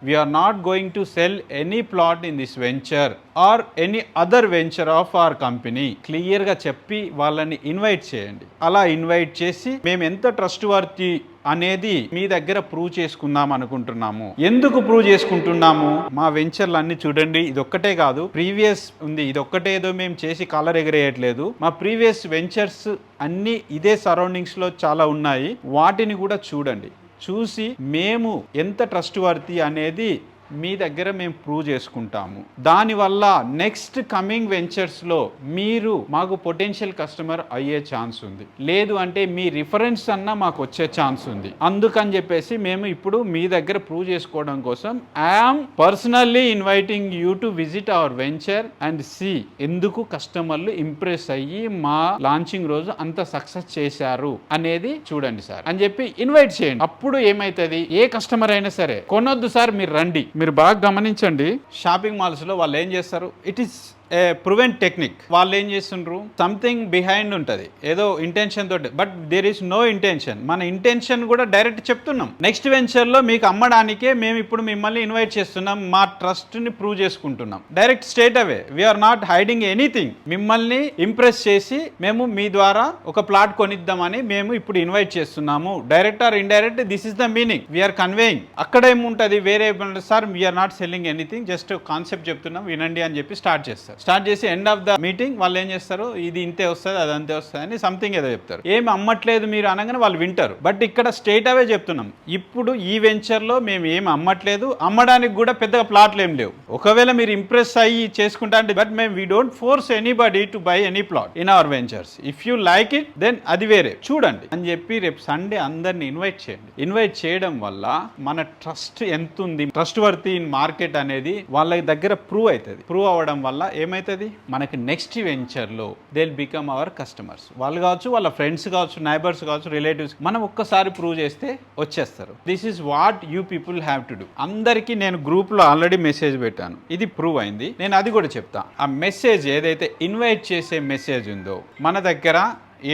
we are not going to sell any plot in this venture or any other venture of our company. Clear గా చెప్పి వాళ్ళని invite చేయండి. అలా invite చేసి మేము ఎంత ట్రస్ట్ వర్తి అనేది మీ దగ్గర ప్రూవ్ చేసుకుందాం అనుకుంటున్నాము. ఎందుకు ప్రూవ్ చేసుకుంటున్నాము? మా వెంచర్లు అన్ని చూడండి, ఇది ఒక్కటే కాదు, ప్రీవియస్ ఉంది, ఇది ఒక్కటే ఏదో మేము చేసి కలర్ ఎగరేయట్లేదు. మా ప్రీవియస్ వెంచర్స్ అన్ని ఇదే సరౌండింగ్స్ లో చాలా ఉన్నాయి, వాటిని కూడా చూడండి. చూసి మేము ఎంత ట్రస్ట్ వర్తి అనేది మీ దగ్గర మేము ప్రూవ్ చేసుకుంటాము. దానివల్ల నెక్స్ట్ కమింగ్ వెంచర్స్లో మీరు మాకు పొటెన్షియల్ కస్టమర్ అయ్యే ఛాన్స్ ఉంది, లేదు అంటే మీ రిఫరెన్స్ అన్నా మాకు వచ్చే ఛాన్స్ ఉంది. అందుకని చెప్పేసి మేము ఇప్పుడు మీ దగ్గర ప్రూవ్ చేసుకోవడం కోసం I am personally inviting you to visit our venture and see ఎందుకు కస్టమర్లు ఇంప్రెస్ అయ్యి మా లాంచింగ్ రోజు అంత సక్సెస్ చేశారు అనేది చూడండి సార్ అని చెప్పి ఇన్వైట్ చేయండి. అప్పుడు ఏమైతుంది, ఏ కస్టమర్ అయినా సరే కొనొద్దు సార్ మీరు రండి. మీరు బాగా గమనించండి, షాపింగ్ మాల్స్ లో వాళ్ళు ఏం చేస్తారు, it is a proven technique. వాళ్ళు ఏం చేస్తుండ్రు, సంథింగ్ బిహైండ్ ఉంటుంది, ఏదో ఇంటెన్షన్ తోటి, but there is no intention. మన ఇంటెన్షన్ కూడా డైరెక్ట్ చెప్తున్నాం. నెక్స్ట్ వెంచర్ లో మీకు అమ్మడానికే మేము ఇప్పుడు మిమ్మల్ని ఇన్వైట్ చేస్తున్నాం, మా ట్రస్ట్ ని ప్రూవ్ చేసుకుంటున్నాం. Direct straight away, we are not hiding anything. మిమ్మల్ని ఇంప్రెస్ చేసి మేము మీ ద్వారా ఒక ప్లాట్ కొనిద్దామని మేము ఇప్పుడు ఇన్వైట్ చేస్తున్నాము. Direct or indirect, this is the meaning we are conveying. అక్కడ ఏముంటుంది, వేరే sir we are not selling anything, just concept చెప్తున్నాం వినండి అని చెప్పి స్టార్ట్ చేస్తారు. స్టార్ట్ చేసి ఎండ్ ఆఫ్ ద మీటింగ్ వాళ్ళు ఏం చేస్తారు, ఇది ఇంతే వస్తుంది అది అంతే వస్తుంది అని సంథింగ్ ఏదో చెప్తారు. ఏమి అమ్మట్లేదు మీరు అనగానే వాళ్ళు వింటారు. బట్ ఇక్కడ స్ట్రేట్ అవే చెప్తున్నాం, ఇప్పుడు ఈ వెంచర్ లో మేము ఏమి అమ్మట్లేదు, అమ్మడానికి కూడా పెద్దగా ప్లాట్లు ఏం లేవు. ఒకవేళ మీరు ఇంప్రెస్ అయ్యి చేసుకుంటా అంటే, బట్ మేము we don't force anybody to buy any plot in our ventures. If you like it then అది వేరే, చూడండి అని చెప్పి రేపు సండే అందరిని ఇన్వైట్ చేయండి. ఇన్వైట్ చేయడం వల్ల మన ట్రస్ట్ ఎంత ఉంది, ట్రస్ట్ వర్తి ఇన్ మార్కెట్ అనేది వాళ్ళ దగ్గర ప్రూవ్ అవుతుంది. ప్రూవ్ అవ్వడం వల్ల ఏమైతుంది, మనకి నెక్స్ట్ వెంచర్ లో they will become our customers. వాళ్ళు కావచ్చు, వాళ్ళ ఫ్రెండ్స్ కావచ్చు, నైబర్స్ కావచ్చు, రిలేటివ్స్, మనం ఒక్కసారి ప్రూవ్ చేస్తే వచ్చేస్తారు. This is what you people have to do. అందరికీ నేను గ్రూప్ లో ఆల్రెడీ మెసేజ్ పెట్టాను, ఇది ప్రూవ్ అయింది, నేను అది కూడా చెప్తా. ఆ మెసేజ్ ఏదైతే ఇన్వైట్ చేసే మెసేజ్ ఉందో, మన దగ్గర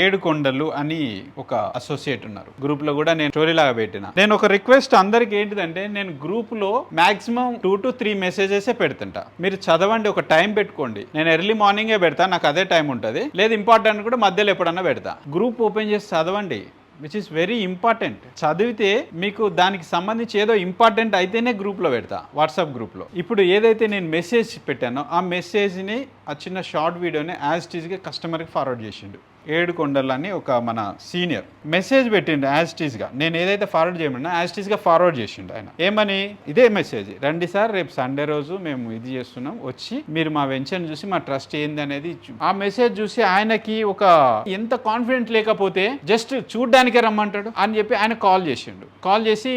ఏడుకొండలు అని ఒక అసోసియేట్ ఉన్నారు, గ్రూప్ లో కూడా నేను స్టోరీ లాగా పెట్టిన. నేను ఒక రిక్వెస్ట్ అందరికి ఏంటిదంటే, నేను గ్రూప్ లో మాక్సిమం 2 to 3 మెసేజెస్ పెడుతుంటా. మీరు చదవండి, ఒక టైం పెట్టుకోండి. నేను ఎర్లీ మార్నింగే పెడతా, నాకు అదే టైం ఉంటుంది, లేదు ఇంపార్టెంట్ కూడా మధ్యలో ఎప్పుడన్నా పెడతా. గ్రూప్ ఓపెన్ చేసి చదవండి, విచ్ ఈస్ వెరీ ఇంపార్టెంట్. చదివితే మీకు దానికి సంబంధించి ఏదో ఇంపార్టెంట్ అయితేనే గ్రూప్లో పెడతా, వాట్సాప్ గ్రూప్లో. ఇప్పుడు ఏదైతే నేను మెసేజ్ పెట్టానో ఆ మెసేజ్ని, ఆ చిన్న షార్ట్ వీడియోని యాజ్ ఇట్ ఈస్గా కస్టమర్కి ఫార్వర్డ్ చేసిండు. ఏడుకొండలని ఒక మన సీనియర్ మెసేజ్ పెట్టిండు యాజ్ ఇట్ ఈస్గా. నేను ఏదైతే ఫార్వర్డ్ చేయమన్నా యాజ్ ఇట్ ఈస్గా ఫార్వర్డ్ చేసిండు ఆయన. ఏమని, ఇదే మెసేజ్, రండి సార్ రేపు సండే రోజు మేము ఇది చేస్తున్నాం, వచ్చి మీరు మా వెంచర్ని చూసి మా ట్రస్ట్ ఏంది అనేది. ఆ మెసేజ్ చూసి ఆయనకి ఒక ఎంత కాన్ఫిడెంట్ లేకపోతే జస్ట్ చూడ్డానికే రమ్మంటాడు అని చెప్పి ఆయన కాల్ చేసిండు. కాల్ చేసి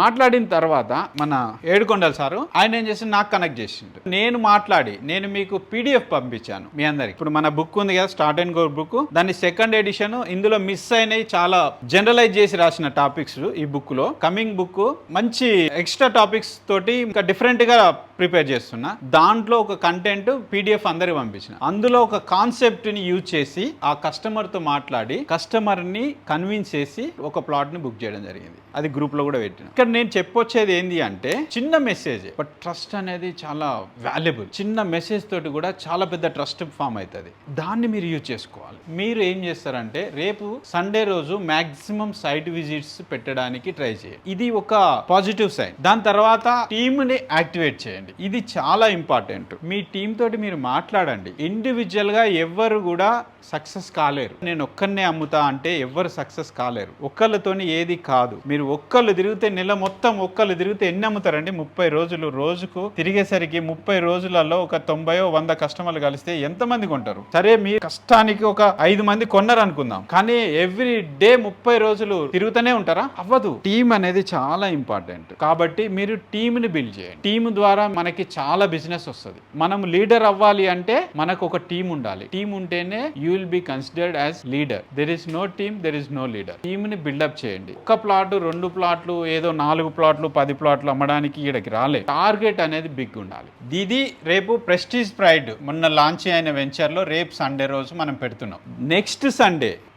మాట్లాడిన తర్వాత మన ఏడుకొండల సారు ఆయన ఏం చేసి నాకు కనెక్ట్ చేసిండు. నేను మాట్లాడి నేను మీకు పీడిఎఫ్ పంపించాను మీ అందరికి. ఇప్పుడు మన బుక్ ఉంది కదా, స్టార్ట్ అండ్ గో బుక్, దాని సెకండ్ ఎడిషన్. ఇందులో మిస్ అయినవి చాలా జనరలైజ్ చేసి రాసిన టాపిక్స్ ఈ బుక్ లో. కమింగ్ బుక్ మంచి ఎక్స్ట్రా టాపిక్స్ తోటి ఇంకా డిఫరెంట్ గా ప్రిపేర్ చేస్తున్నా. దాంట్లో ఒక కంటెంట్ పీడిఎఫ్ అందరికి పంపించిన. అందులో ఒక కాన్సెప్ట్ ని యూజ్ చేసి ఆ కస్టమర్ తో మాట్లాడి కస్టమర్ ని కన్విన్స్ చేసి ఒక ప్లాట్ ని బుక్ చేయడం జరిగింది. అది గ్రూప్ లో కూడా పెట్టిన. ఇక్కడ నేను చెప్పొచ్చేది ఏంటి అంటే, చిన్న మెసేజ్ బట్ ట్రస్ట్ అనేది చాలా వాల్యుబుల్. చిన్న మెసేజ్ తోటి కూడా చాలా పెద్ద ట్రస్ట్ ఫామ్ అవుతుంది. దాన్ని మీరు యూజ్ చేసుకోవాలి. మీరు ఏం చేస్తారంటే, రేపు సండే రోజు మాక్సిమం సైట్ విజిట్స్ పెట్టడానికి ట్రై చేయండి. ఇది ఒక పాజిటివ్ సైన్. దాని తర్వాత టీమ్ ని యాక్టివేట్ చేయండి. ఇది చాలా ఇంపార్టెంట్. మీ టీమ్ తోటి మీరు మాట్లాడండి. ఇండివిజువల్ గా ఎవ్వరు కూడా సక్సెస్ కాలేరు. నేను ఒక్కరినే అమ్ముతా అంటే ఎవ్వరు సక్సెస్ కాలేరు. ఒక్కళ్ళతోని ఏది కాదు. మీరు ఒక్కళ్ళు తిరిగితే నెల మొత్తం ఒక్కళ్ళు తిరిగితే ఎన్ని అమ్ముతారండి? 30 రోజులు. రోజుకు తిరిగేసరికి 30 రోజులలో ఒక 90-100 కస్టమర్లు కలిస్తే ఎంతమంది కొంటారు? సరే, మీ కష్టానికి ఒక 5 మంది కొన్నారు అనుకుందాం, కానీ ఎవ్రీ డే 30 రోజులు తిరుగుతూనే ఉంటారా? అవ్వదు. టీమ్ అనేది చాలా ఇంపార్టెంట్. కాబట్టి మీరు టీమ్ ని బిల్డ్ చేయండి. టీమ్ ద్వారా మనకి చాలా బిజినెస్ వస్తుంది. మనం లీడర్ అవ్వాలి అంటే మనకు ఒక టీం ఉండాలి. టీం ఉంటేనే you will be considered as leader. There is no team, there is no leader. Team ని బిల్డప్ చేయండి. ఒక ప్లాట్ 2 ప్లాట్లు ఏదో 4 ప్లాట్లు 10 ప్లాట్లు అమ్మడానికి ఇక్కడికి రాలే. టార్గెట్ అనేది బిగ్ ఉండాలి. ఇది రేపు ప్రెస్టీజ్ ప్రైడ్ మొన్న లాంచ్ అయిన వెంచర్ లో రేపు సండే రోజు మనం పెడుతున్నాం.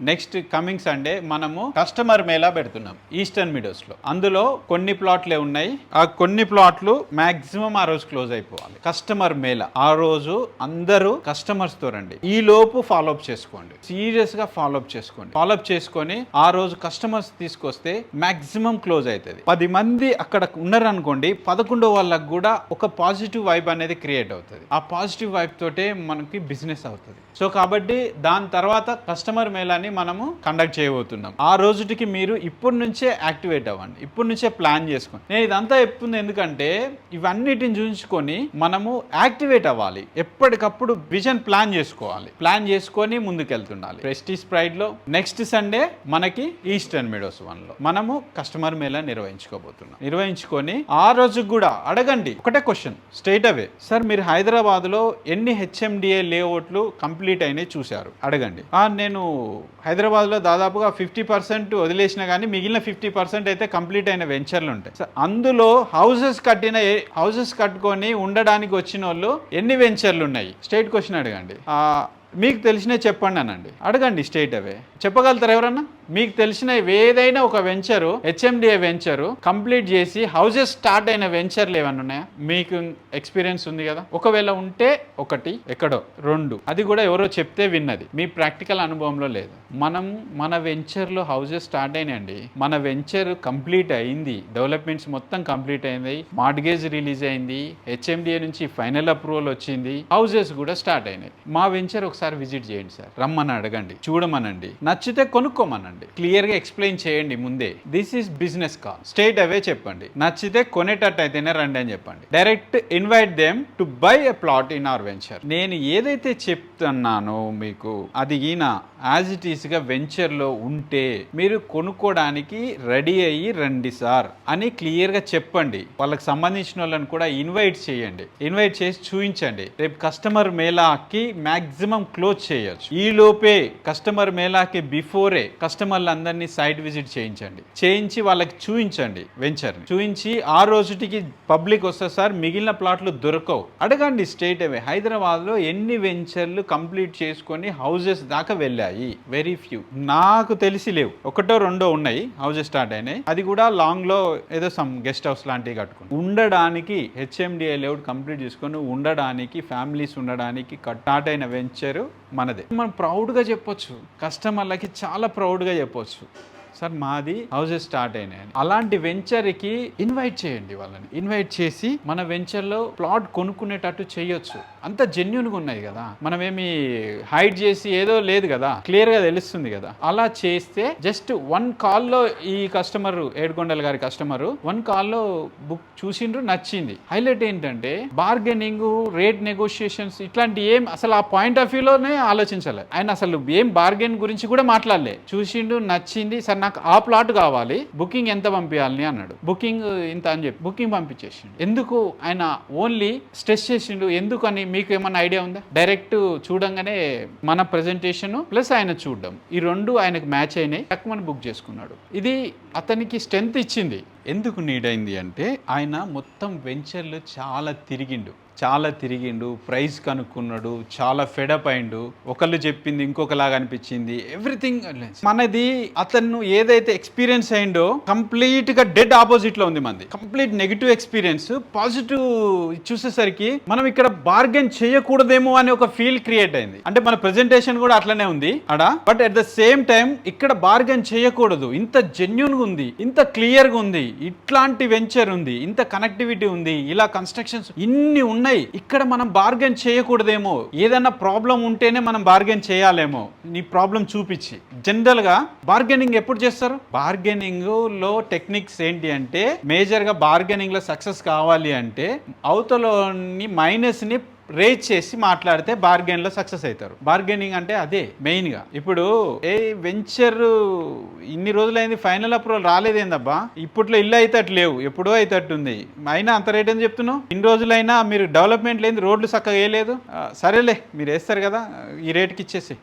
నెక్స్ట్ కమింగ్ సండే మనము కస్టమర్ మేళా పెడుతున్నాం ఈస్టర్న్ మీడోస్ లో. అందులో కొన్ని ప్లాట్లే ఉన్నాయి. ఆ కొన్ని ప్లాట్లు మాక్సిమం ఆ రోజు క్లోజ్ అయిపోవాలి. కస్టమర్ మేళా ఆ రోజు అందరూ కస్టమర్స్ తో రండి. ఈ లోపు ఫాలోఅప్ చేసుకోండి, సీరియస్ గా ఫాలోఅప్ చేసుకొని ఆ రోజు కస్టమర్స్ తీసుకొస్తే మాక్సిమం క్లోజ్ అవుతుంది. 10 మంది అక్కడ ఉన్నారనుకోండి, 11 వాళ్ళకు కూడా ఒక పాజిటివ్ వైబ్ అనేది క్రియేట్ అవుతుంది. ఆ పాజిటివ్ వైబ్ తోటే మనకి బిజినెస్ అవుతుంది. సో కాబట్టి దాని తర్వాత కస్టమర్ మేళాని మనము కండక్ట్ చేయబోతున్నాం. ఆ రోజుటికి మీరు ఇప్పటి నుంచే యాక్టివేట్ అవ్వండి, ఇప్పటి నుంచే ప్లాన్ చేసుకోండి. నేను ఇదంతా చెప్తుంది ఎందుకంటే ఇవన్నిటిని చూసుకొని మనము యాక్టివేట్ అవ్వాలి. ఎప్పటికప్పుడు విజన్ ప్లాన్ చేసుకొని ముందుకెళ్తుండాలి. ప్రెస్టీజ్ ప్రైడ్ లో నెక్స్ట్ సండే మనకి ఈస్టర్న్ మీడోస్ 1 లో మనము కస్టమర్ మేళా నిర్వహించుకొని ఆ రోజు కూడా అడగండి ఒకటే క్వశ్చన్ స్ట్రైట్ అవే, సార్ మీరు హైదరాబాద్ లో ఎన్ని హెచ్ఎండిఏ లేఅవుట్లు కంప్లీట్ అయినాయి చూశారు అడగండి. నేను హైదరాబాద్లో దాదాపుగా 50% వదిలేసినా కానీ మిగిలిన 50% అయితే కంప్లీట్ అయిన వెంచర్లు ఉంటాయి. అందులో హౌసెస్ కట్టుకొని ఉండడానికి వచ్చిన వాళ్ళు ఎన్ని వెంచర్లు ఉన్నాయి స్ట్రైట్ క్వశ్చన్ అడగండి. మీకు తెలిసినవి చెప్పండి అనండి, అడగండి స్ట్రైట్ అవే. చెప్పగలుగుతారు ఎవరన్నా? మీకు తెలిసిన ఏదైనా ఒక వెంచరు, హెచ్ఎండిఏ వెంచరు కంప్లీట్ చేసి హౌసెస్ స్టార్ట్ అయిన వెంచర్లు ఏమన్నా ఉన్నాయా? మీకు ఎక్స్పీరియన్స్ ఉంది కదా. ఒకవేళ ఉంటే 1 ఎక్కడో 2, అది కూడా ఎవరో చెప్తే విన్నది, మీ ప్రాక్టికల్ అనుభవంలో లేదు. మన వెంచర్లో హౌసెస్ స్టార్ట్ అయినాయండి. మన వెంచర్ కంప్లీట్ అయింది, డెవలప్మెంట్స్ మొత్తం కంప్లీట్ అయింది, మార్ట్గేజ్ రిలీజ్ అయింది, హెచ్ఎండిఏ నుంచి ఫైనల్ అప్రూవల్ వచ్చింది, హౌసెస్ కూడా స్టార్ట్ అయినాయి. మా వెంచర్ ఒకసారి విజిట్ చేయండి సార్, రమ్మని అడగండి, చూడమనండి, నచ్చితే కొనుక్కోమనండి, క్లియర్ గా ఎక్స్ప్లెయిన్ చేయండి ముందే. This is business call. Straight away చెప్పండి, నచ్చితే కొనేటట్టు అయితేనే రండి అని చెప్పండి. Direct invite them to buy a plot in our venture. నేను ఏదైతే చెప్తున్నానో మీకు అది యాజ్ ఇట్ ఈస్ గా వెంచర్ లో ఉంటే మీరు కొనుక్కోవడానికి రెడీ అయ్యి రండి సార్ అని క్లియర్ గా చెప్పండి. వాళ్ళకి సంబంధించిన వాళ్ళని కూడా ఇన్వైట్ చేయండి, ఇన్వైట్ చేసి చూపించండి. రేపు కస్టమర్ మేళాకి మాక్సిమం క్లోజ్ చేయొచ్చు. ఈ లోపే కస్టమర్ మేళాకి బిఫోరే కస్టమర్లందరినీ సైట్ విజిట్ చేయించి వాళ్ళకి చూపించండి వెంచర్ని. చూపించి ఆ రోజుటికి పబ్లిక్ వస్తే సార్ మిగిలిన ప్లాట్లు దొరకవు అడగండి స్ట్రైట్ అవే. హైదరాబాద్లో ఎన్ని వెంచర్లు కంప్లీట్ చేసుకొని హౌసెస్ దాకా వెళ్ళాయి? వెరీ ఫ్యూ, నాకు తెలిసి లేవు. 1 or 2 ఉన్నాయి హౌసెస్ స్టార్ట్ అయినాయి, అది కూడా లాంగ్ లో ఏదో సమ్ గెస్ట్ హౌస్ లాంటివి కట్టుకుని ఉండడానికి హెచ్ఎండిఏ లేఅవుట్ కంప్లీట్ చేసుకొని ఉండడానికి, ఫ్యామిలీస్ ఉండడానికి స్టార్ట్ అయిన వెంచర్ మనదే. మనం ప్రౌడ్గా చెప్పొచ్చు, కస్టమర్లకి చాలా ప్రౌడ్గా చెప్పొచ్చు, సార్ మాది హౌసెస్ స్టార్ట్ అయినాయి. అలాంటి వెంచర్కి ఇన్వైట్ చేయండి, వాళ్ళని ఇన్వైట్ చేసి మన వెంచర్లో ప్లాట్ కొనుక్కునేటట్టు చేయొచ్చు. అంత జెన్యున్గా ఉన్నాయి కదా, మనమేమి హైడ్ చేసి ఏదో లేదు కదా, క్లియర్గా తెలుస్తుంది కదా. అలా చేస్తే జస్ట్ 1 కాల్లో ఈ కస్టమర్, ఏడుకొండల గారి కస్టమర్ 1 కాల్లో బుక్ చూసిండ్రు, నచ్చింది. హైలైట్ ఏంటంటే బార్గెనింగ్, రేట్ నెగోషియేషన్స్ ఇట్లాంటి ఏం అసలు ఆ పాయింట్ ఆఫ్ వ్యూలోనే ఆలోచించాలి ఆయన. అసలు ఏం బార్గెన్ గురించి కూడా మాట్లాడలే, చూసిండు, నచ్చింది, సార్ నాకు ఆ ప్లాట్ కావాలి, బుకింగ్ ఎంత పంపించాలని అన్నాడు. బుకింగ్ ఇంత అని చెప్పి బుకింగ్ పంపించేసిండు. ఎందుకు ఆయన ఓన్లీ స్ట్రెస్ చేసిండు? ఎందుకు అని మీకు ఏమన్నా ఐడియా ఉందా? డైరెక్ట్ చూడంగానే మన ప్రెజెంటేషన్ ప్లస్ ఆయన చూడడం, ఈ 2 ఆయనకు మ్యాచ్ అయినాయి, తక్కువ బుక్ చేసుకున్నాడు. ఇది అతనికి స్ట్రెంత్ ఇచ్చింది. ఎందుకు నీడ్ అయింది అంటే ఆయన మొత్తం వెంచర్లు చాలా తిరిగిండు, ప్రైస్ కనుక్కున్నాడు, చాలా ఫెడప్ అయిండు. ఒకళ్ళు చెప్పింది ఇంకొకలాగా అనిపించింది, ఎవ్రీథింగ్. మనది అతను ఏదైతే ఎక్స్పీరియన్స్ అయిందో కంప్లీట్ గా డెడ్ ఆపోజిట్ లో ఉంది. మనది కంప్లీట్ నెగిటివ్ ఎక్స్పీరియన్స్. పాజిటివ్ చూసేసరికి మనం ఇక్కడ బార్గెన్ చేయకూడదేమో అనే ఒక ఫీల్ క్రియేట్ అయింది. అంటే మన ప్రెజెంటేషన్ కూడా అట్లనే ఉంది అడ, but at the same time ఇక్కడ బార్గెన్ చేయకూడదు, ఇంత జెన్యూన్ గా ఉంది, ఇంత క్లియర్ గా ఉంది, ఇట్లాంటి వెంచర్ ఉంది, ఇంత కనెక్టివిటీ ఉంది, ఇలా కన్స్ట్రక్షన్స్ ఇన్ని ఉన్నాయి, ఇక్కడ మనం బార్గెన్ చేయకూడదేమో, ఏదైనా ప్రాబ్లం ఉంటేనే మనం బార్గెన్ చేయాలేమో, నీ ప్రాబ్లం చూపించి. జనరల్ గా బార్గెనింగ్ ఎప్పుడు చేస్తారు? బార్గెనింగ్ లో టెక్నిక్స్ ఏంటి అంటే, మేజర్ గా బార్గెనింగ్ లో సక్సెస్ కావాలి అంటే అవతలని మైనస్ ని రేజ్ చేసి మాట్లాడితే బార్గెన్ లో సక్సెస్ అవుతారు. బార్గెనింగ్ అంటే అదే మెయిన్ గా. ఇప్పుడు వెంచర్ ఇన్ని రోజులైంది, ఫైనల్ అప్రూవల్ రాలేదేందబ్బా, ఇప్పట్లో ఇల్లు అయితే లేవు, ఎప్పుడో అయితే ఉంది, అయినా అంత రేట్ అని చెప్తున్నావు. ఇన్ని రోజులైనా మీరు డెవలప్మెంట్ లేదు, రోడ్లు చక్కగా వేయలేదు, సరేలే మీరు వేస్తారు కదా ఈ రేట్కి ఇచ్చేసి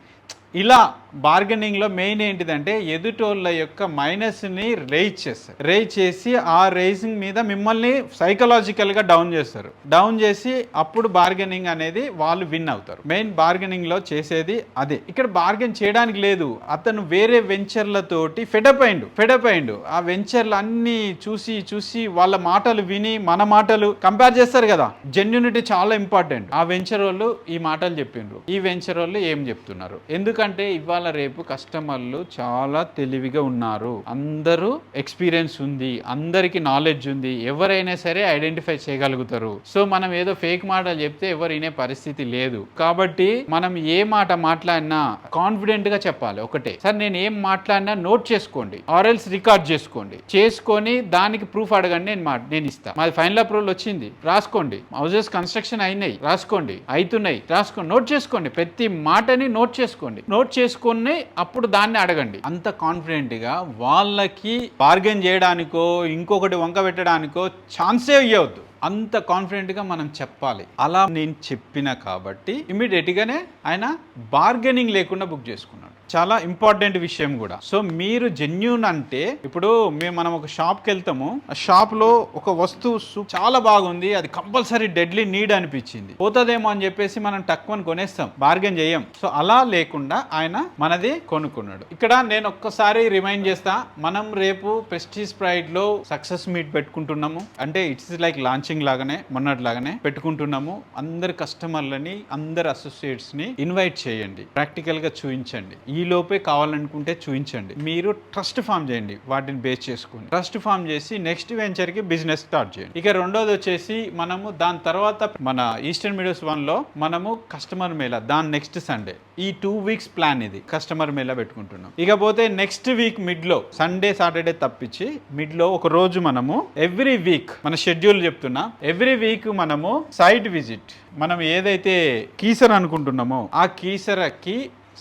ఇలా బార్గెనింగ్ లో మెయిన్ ఏంటిదంటే ఎదుటోళ్ళ యొక్క మైనస్ ని రేజ్ చేస్తారు. రేజ్ చేసి ఆ రేజింగ్ మీద మిమ్మల్ని సైకలాజికల్ గా డౌన్ చేస్తారు. డౌన్ చేసి అప్పుడు బార్గెనింగ్ అనేది వాళ్ళు విన్ అవుతారు. మెయిన్ బార్గెనింగ్ లో చేసేది అదే. ఇక్కడ బార్గెన్ చేయడానికి లేదు. అతను వేరే వెంచర్లతోటి ఫెడప్ అయిండు. ఆ వెంచర్లు అన్ని చూసి వాళ్ళ మాటలు విని మన మాటలు కంపేర్ చేస్తారు కదా. జెన్యూనిటీ చాలా ఇంపార్టెంట్. ఆ వెంచర్ వాళ్ళు ఈ మాటలు చెప్పిండ్రు, ఈ వెంచర్ వాళ్ళు ఏం చెప్తున్నారు. ఎందుకంటే ఇవాళ రేపు కస్టమర్లు చాలా తెలివిగా ఉన్నారు. అందరూ ఎక్స్పీరియన్స్ ఉంది, అందరికి నాలెడ్జ్ ఉంది. ఎవరైనా సరే ఐడెంటిఫై చేయగలుగుతారు. సో మనం ఏదో ఫేక్ మాటలు చెప్తే ఎవరు వినే పరిస్థితి లేదు. కాబట్టి మనం ఏ మాట మాట్లాడినా కాన్ఫిడెంట్ గా చెప్పాలి. ఒకటే సార్ నేను ఏం మాట్లాడినా నోట్ చేసుకోండి, ఆర్ఎల్స్ రికార్డ్ చేసుకొని దానికి ప్రూఫ్ అడగండి, నేను ఇస్తా. మాది ఫైనల్ అప్రూవల్ వచ్చింది, రాసుకోండి. హౌసెస్ కన్స్ట్రక్షన్ అయినాయి, రాసుకోండి. అవుతున్నాయి, రాసుకోండి. నోట్ చేసుకోండి. ప్రతి మాటని నోట్ చేసుకొని అప్పుడు దాన్ని అడగండి. అంత కాన్ఫిడెంట్ గా వాళ్ళకి బార్గెన్ చేయడానికో ఇంకొకటి వంక పెట్టడానికో ఛాన్సే ఇవ్వద్దు. అంత కాన్ఫిడెంట్గా మనం చెప్పాలి. అలా నేను చెప్పిన కాబట్టి ఇమీడియట్గానే ఆయన బార్గెనింగ్ లేకుండా బుక్ చేసుకున్నాడు. చాలా ఇంపార్టెంట్ విషయం కూడా. సో మీరు జెన్యూన్ అంటే ఇప్పుడు మనం ఒక షాప్కి వెళ్తాము, ఆ షాప్లో ఒక వస్తువు చాలా బాగుంది, అది కంపల్సరీ డెడ్లీ నీడ్ అనిపించింది, పోతుందేమో అని చెప్పేసి మనం తక్కువని కొనేస్తాం, బార్గెన్ చేయం. సో అలా లేకుండా ఆయన మనది కొనుక్కున్నాడు. ఇక్కడ నేను ఒక్కసారి రిమైండ్ చేస్తా, మనం రేపు ప్రెస్టీజ్ ప్రైడ్ లో సక్సెస్ మీట్ పెట్టుకుంటున్నాము. అంటే ఇట్స్ లైక్ లాంచింగ్ లాగానే మొన్నట్లాగానే పెట్టుకుంటున్నాము. అందరు కస్టమర్లని, అందరు అసోసియేట్స్ ని ఇన్వైట్ చేయండి, ప్రాక్టికల్ గా చూపించండి. ఈ లోపే కావాలనుకుంటే చూపించండి. మీరు ట్రస్ట్ ఫామ్ చేయండి, వాటిని బేస్ చేసుకుని ట్రస్ట్ ఫామ్ చేసి నెక్స్ట్ వెంచర్ కి బిజినెస్ స్టార్ట్ చేయండి. ఇక రెండోది వచ్చేసి మనము దాని తర్వాత మన ఈస్టర్న్ మీడియోస్ 1 లో మనము కస్టమర్ మేళా, దాని నెక్స్ట్ సండే, ఈ 2 weeks ప్లాన్ ఇది కస్టమర్ మేళా పెట్టుకుంటున్నాం. ఇకపోతే నెక్స్ట్ వీక్ మిడ్ లో సండే సాటర్డే తప్పించి మిడ్ లో ఒక రోజు మనము ఎవ్రీ వీక్ మన షెడ్యూల్ చెప్తున్నా, ఎవ్రీ వీక్ మనము సైట్ విజిట్, మనం ఏదైతే కీసర అనుకుంటున్నామో ఆ కీసరకి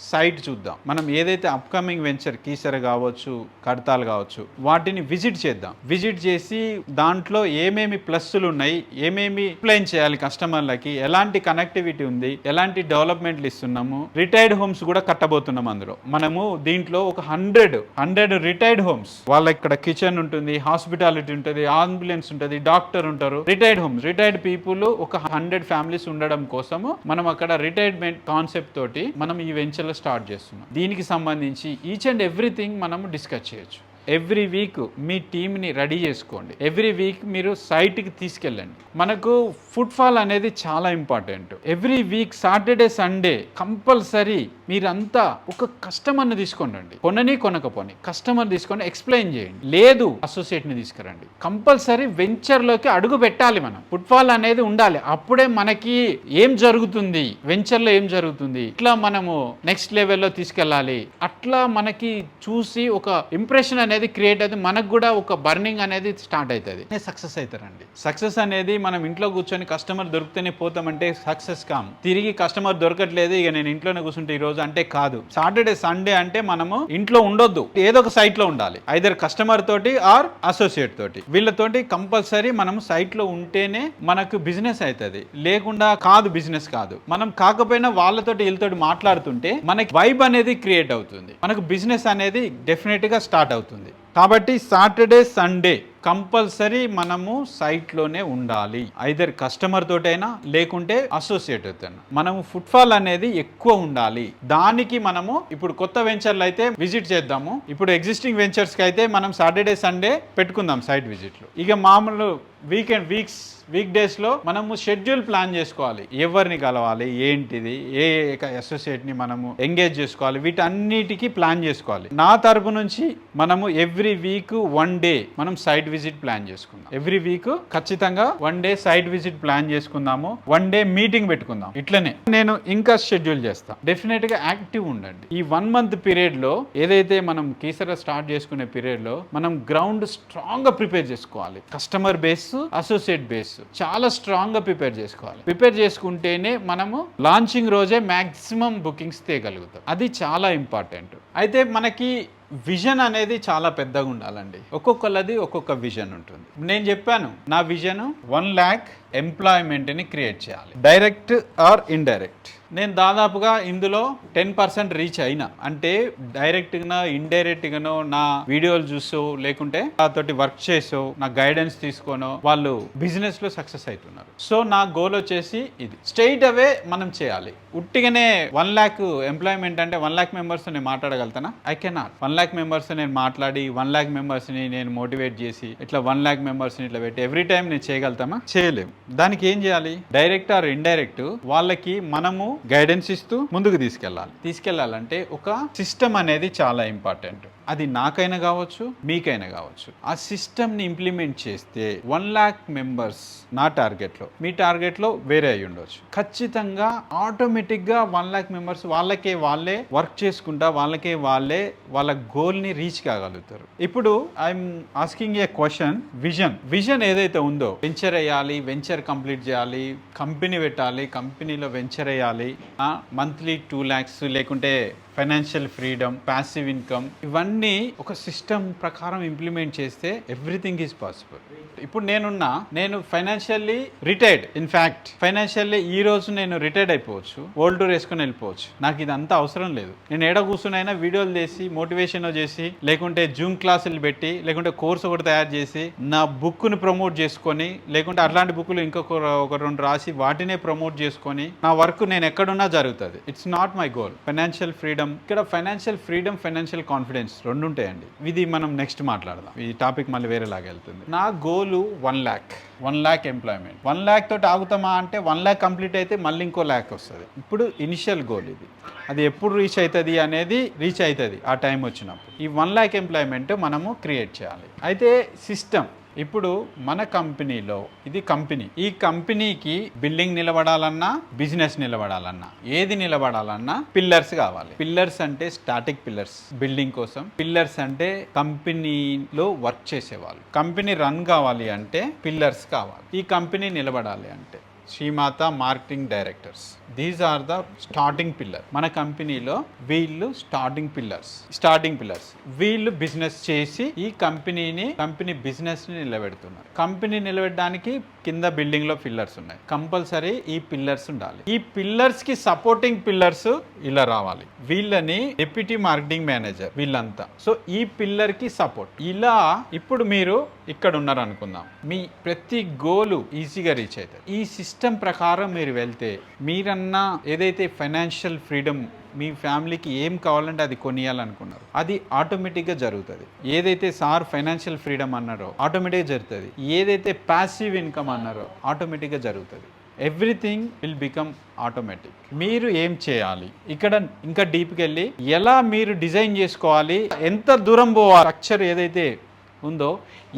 సైట్ చూద్దాం. మనం ఏదైతే అప్కమింగ్ వెంచర్ కీసర కావచ్చు, కడతాలు కావచ్చు, వాటిని విజిట్ చేద్దాం. విజిట్ చేసి దాంట్లో ఏమేమి ప్లస్లు ఉన్నాయి, ఏమేమి ఎక్స్ప్లెయిన్ చేయాలి కస్టమర్లకి, ఎలాంటి కనెక్టివిటీ ఉంది, ఎలాంటి డెవలప్మెంట్లు ఇస్తున్నాము. రిటైర్డ్ హోమ్స్ కూడా కట్టబోతున్నాం. అందులో మనము దీంట్లో ఒక 100 రిటైర్డ్ హోమ్స్, వాళ్ళ ఇక్కడ కిచెన్ ఉంటుంది, హాస్పిటాలిటీ ఉంటుంది, అంబులెన్స్ ఉంటుంది, డాక్టర్ ఉంటారు. రిటైర్డ్ హోమ్స్, రిటైర్డ్ పీపుల్ ఒక 100 ఫ్యామిలీస్ ఉండడం కోసము మనం అక్కడ రిటైర్మెంట్ కాన్సెప్ట్ తోటి మనం ఈ వెంచర్ స్టార్ట్ చేస్తున్నాం. దీనికి సంబంధించి ఈచ్ అండ్ ఎవ్రీథింగ్ మనము డిస్కస్ చేయొచ్చు. ఎవ్రీ వీక్ మీ టీమ్ని రెడీ చేసుకోండి. ఎవ్రీ వీక్ మీరు సైట్కి తీసుకెళ్ళండి. మనకు ఫుట్ఫాల్ అనేది చాలా important. Every week Saturday Sunday compulsory మీరంతా ఒక కస్టమర్ని తీసుకోండి. కొనకపోని కస్టమర్ తీసుకొని ఎక్స్ప్లెయిన్ చేయండి. లేదు అసోసియేట్ని తీసుకురండి. కంపల్సరీ వెంచర్లోకి అడుగు పెట్టాలి. మనం ఫుట్ఫాల్ అనేది ఉండాలి. అప్పుడే మనకి ఏం జరుగుతుంది, వెంచర్లో ఏం జరుగుతుంది, ఇట్లా మనము నెక్స్ట్ లెవెల్లో తీసుకెళ్ళాలి. అట్లా మనకి చూసి ఒక ఇంప్రెషన్ అనేది క్రియేట్ అయితే మనకు కూడా ఒక బర్నింగ్ అనేది స్టార్ట్ అవుతుంది. సక్సెస్ అవుతారండి. సక్సెస్ అనేది మనం ఇంట్లో కూర్చొని కస్టమర్ దొరికితేనే పోతామంటే సక్సెస్ కామ్. తిరిగి కస్టమర్ దొరకట్లేదు, ఇక నేను ఇంట్లోనే కూర్చుంటే ఈ రోజు అంటే కాదు. సాటర్డే సండే అంటే మనము ఇంట్లో ఉండొద్దు, ఏదో ఒక సైట్ లో ఉండాలి. ఐదర్ కస్టమర్ తోటి ఆర్ అసోసియేట్ తోటి, వీళ్ళతోటి కంపల్సరీ మనం సైట్ లో ఉంటేనే మనకు బిజినెస్ అవుతుంది. లేకుండా కాదు, బిజినెస్ కాదు. మనం కాకపోయినా వాళ్ళతోటి వీళ్ళతోటి మాట్లాడుతుంటే మనకి వైబ్ అనేది క్రియేట్ అవుతుంది, మనకు బిజినెస్ అనేది డెఫినెట్ గా స్టార్ట్ అవుతుంది. కాబట్టి సాటర్డే సండే కంపల్సరీ మనము సైట్లోనే ఉండాలి. ఐదర్ కస్టమర్ తోటైనా లేకుంటే అసోసియేట్ తోటైనా మనము ఫుట్ఫాల్ అనేది ఎక్కువ ఉండాలి. దానికి మనము ఇప్పుడు కొత్త వెంచర్లు అయితే విజిట్ చేద్దాము. ఇప్పుడు ఎగ్జిస్టింగ్ వెంచర్స్కి అయితే మనం సాటర్డే సండే పెట్టుకుందాం సైట్ విజిట్లు. ఇక మామూలు వీక్ డేస్లో మనము షెడ్యూల్ ప్లాన్ చేసుకోవాలి. ఎవరిని కలవాలి, ఏంటిది, ఏ అసోసియేట్ని మనము ఎంగేజ్ చేసుకోవాలి, వీటన్నిటికీ ప్లాన్ చేసుకోవాలి. నా తరపు నుంచి మనము ఎవ్రీ వీక్ 1 day మనం సైట్ విజిట్ ప్లాన్ చేసుకుందాం. ఎవ్రీ వీక్ ఖచ్చితంగా 1 day సైట్ విజిట్ ప్లాన్ చేసుకుందాము. 1 day మీటింగ్ పెట్టుకుందాం. ఇట్లనే నేను ఇంకా షెడ్యూల్ చేస్తాను. డెఫినెట్ గా యాక్టివ్ ఉండండి. ఈ 1 month పీరియడ్ లో ఏదైతే మనం కీసర స్టార్ట్ చేసుకునే పీరియడ్ లో మనం గ్రౌండ్ స్ట్రాంగ్ గా ప్రిపేర్ చేసుకోవాలి. కస్టమర్ బేస్, అసోసియేట్ బేస్ చాలా స్ట్రాంగ్ గా ప్రిపేర్ చేసుకోవాలి. ప్రిపేర్ చేసుకుంటేనే మనము లాంచింగ్ రోజే మాక్సిమం బుకింగ్స్ తేగలుగుతాం. అది చాలా ఇంపార్టెంట్. అయితే మనకి విజన్ అనేది చాలా పెద్దగా ఉండాలండి. ఒక్కొక్కళ్ళది ఒక్కొక్క విజన్ ఉంటుంది. నేను చెప్పాను నా విజన్ 1 lakh ఎంప్లాయ్మెంట్ని క్రియేట్ చేయాలి, డైరెక్ట్ ఆర్ ఇండైరెక్ట్. నేను దాదాపుగా ఇందులో 10% రీచ్ అయినా, అంటే డైరెక్ట్గానో ఇండైరెక్ట్గానో నా వీడియోలు చూసో లేకుంటే నాతోటి వర్క్ చేసో నా గైడెన్స్ తీసుకోనో వాళ్ళు బిజినెస్లో సక్సెస్ అవుతున్నారు. సో నా గోల్ వచ్చేసి ఇది, స్ట్రైట్ అవే మనం చేయాలి. ఉట్టిగానే 1 lakh ఎంప్లాయ్మెంట్ అంటే 1 lakh మెంబర్స్ నేను మాట్లాడగలుగుతానా? I cannot. 1 lakh మెంబర్స్ నేను మాట్లాడి 1 lakh మెంబర్స్ని నేను మోటివేట్ చేసి ఇట్లా 1 lakh మెంబర్స్ని ఇట్లా పెట్టి ఎవ్రీ టైం నేను చేయగలుగుతామా? చేయలేము. దానికి ఏం చేయాలి? డైరెక్ట్ ఆర్ ఇండైరెక్ట్ వాళ్ళకి మనము గైడెన్స్ ఇస్తూ ముందుకు తీసుకెళ్ళాలంటే ఒక సిస్టమ్ అనేది చాలా ఇంపార్టెంట్. అది నాకైనా కావచ్చు, మీకైనా కావచ్చు. ఆ సిస్టమ్ని ఇంప్లిమెంట్ చేస్తే 1 lakh మెంబర్స్ నా టార్గెట్లో, మీ టార్గెట్లో వేరే అయి ఉండొచ్చు. ఖచ్చితంగా ఆటోమేటిక్గా 1 lakh మెంబర్స్ వాళ్ళే వర్క్ చేసుకుంటా వాళ్ళే వాళ్ళ గోల్ని రీచ్ కాగలుగుతారు. ఇప్పుడు I'm asking A question. Vision ఏదైతే ఉందో, వెంచర్ వేయాలి, వెంచర్ కంప్లీట్ చేయాలి, కంపెనీ పెట్టాలి, కంపెనీలో వెంచర్ వేయాలి, మంత్లీ 2 lakhs లేకుంటే ఫైనాన్షియల్ ఫ్రీడమ్, ప్యాసివ్ ఇన్కమ్, ఇవన్నీ ఒక సిస్టమ్ ప్రకారం ఇంప్లిమెంట్ చేస్తే ఎవ్రీథింగ్ ఈజ్ పాసిబుల్. ఇప్పుడు నేను ఫైనాన్షియల్లీ రిటైర్డ్. ఇన్ఫ్యాక్ట్ ఫైనాన్షియల్లీ ఈ రోజు నేను రిటైర్డ్ అయిపోవచ్చు, ఓల్డ్ టూర్ వేసుకొని వెళ్ళిపోవచ్చు. నాకు ఇదంతా అవసరం లేదు. నేను ఏడ కూర్చునైనా వీడియోలు చేసి, మోటివేషన్ చేసి, లేకుంటే జూమ్ క్లాసులు పెట్టి, లేకుంటే కోర్స్ ఒకటి తయారు చేసి, నా బుక్ను ప్రమోట్ చేసుకొని, లేకుంటే అట్లాంటి బుక్లు ఒక 2 రాసి వాటినే ప్రమోట్ చేసుకొని నా వర్క్ నేను ఎక్కడున్నా జరుగుతుంది. It's not my goal. Financial freedom, ఇక్కడ ఫైనాన్షియల్ ఫ్రీడమ్, ఫైనాన్షియల్ కాన్ఫిడెన్స్ 2 ఉంటాయండి. ఇది మనం నెక్స్ట్ మాట్లాడదాం. ఈ టాపిక్ మళ్ళీ వేరేలాగా వెళ్తుంది. నా గోల్ 1 lakh ఎంప్లాయ్మెంట్. 1 lakh తోటి ఆగుతామా అంటే 1 lakh కంప్లీట్ అయితే మళ్ళీ ఇంకో 1 lakh వస్తుంది. ఇప్పుడు ఇనిషియల్ గోల్ ఇది. అది ఎప్పుడు రీచ్ అవుతుంది అనేది రీచ్ అవుతుంది ఆ టైం వచ్చినప్పుడు. ఈ 1 lakh ఎంప్లాయ్మెంట్ మనము క్రియేట్ చేయాలి. అయితే సిస్టమ్, ఇప్పుడు మన కంపెనీలో, ఇది కంపెనీ, ఈ కంపెనీకి బిల్డింగ్ నిలబడాలన్నా, బిజినెస్ నిలబడాలన్నా, ఏది నిలబడాలన్నా పిల్లర్స్ కావాలి. పిల్లర్స్ అంటే స్టాటిక్ పిల్లర్స్ బిల్డింగ్ కోసం, పిల్లర్స్ అంటే కంపెనీలో వర్క్ చేసేవాళ్ళు. కంపెనీ రన్ కావాలి అంటే పిల్లర్స్ కావాలి. ఈ కంపెనీ నిలబడాలి అంటే Srimatha marketing directors, these are the starting pillar. మన కంపెనీలో వీళ్ళు స్టార్టింగ్ పిల్లర్స్. వీళ్ళు బిజినెస్ చేసి ఈ కంపెనీ బిజినెస్ ని నిలబెడుతున్నారు. కంపెనీ నిలబెట్టడానికి కింద బిల్డింగ్ లో పిల్లర్స్ ఉన్నాయి. కంపల్సరీ ఈ పిల్లర్స్ ఉండాలి. ఈ పిల్లర్స్ కి సపోర్టింగ్ పిల్లర్స్ ఇలా రావాలి. వీళ్ళని డిప్యూటీ మార్కెటింగ్ మేనేజర్ వీళ్ళంతా. సో ఈ పిల్లర్ కి సపోర్ట్ ఇలా. ఇప్పుడు మీరు ఇక్కడ ఉన్నారు అనుకుందాం, మీ ప్రతి గోలు ఈజీగా రీచ్ అవుతుంది. ఈ సిస్టమ్ ప్రకారం మీరు వెళ్తే, మీరన్నా ఏదైతే ఫైనాన్షియల్ ఫ్రీడమ్, మీ ఫ్యామిలీకి ఏం కావాలంటే అది కొనియాలనుకున్నారు, అది ఆటోమేటిక్గా జరుగుతుంది. ఏదైతే సార్ ఫైనాన్షియల్ ఫ్రీడమ్ అన్నారో ఆటోమేటిక్గా జరుగుతుంది. ఏదైతే ప్యాసివ్ ఇన్కమ్ అన్నారో ఆటోమేటిక్గా జరుగుతుంది. Everything will become automatic. మీరు ఏం చేయాలి, ఇక్కడ ఇంకా డీప్కి వెళ్ళి ఎలా మీరు డిజైన్ చేసుకోవాలి, ఎంత దూరం పోవాలి, స్ట్రక్చర్ ఏదైతే ఉందో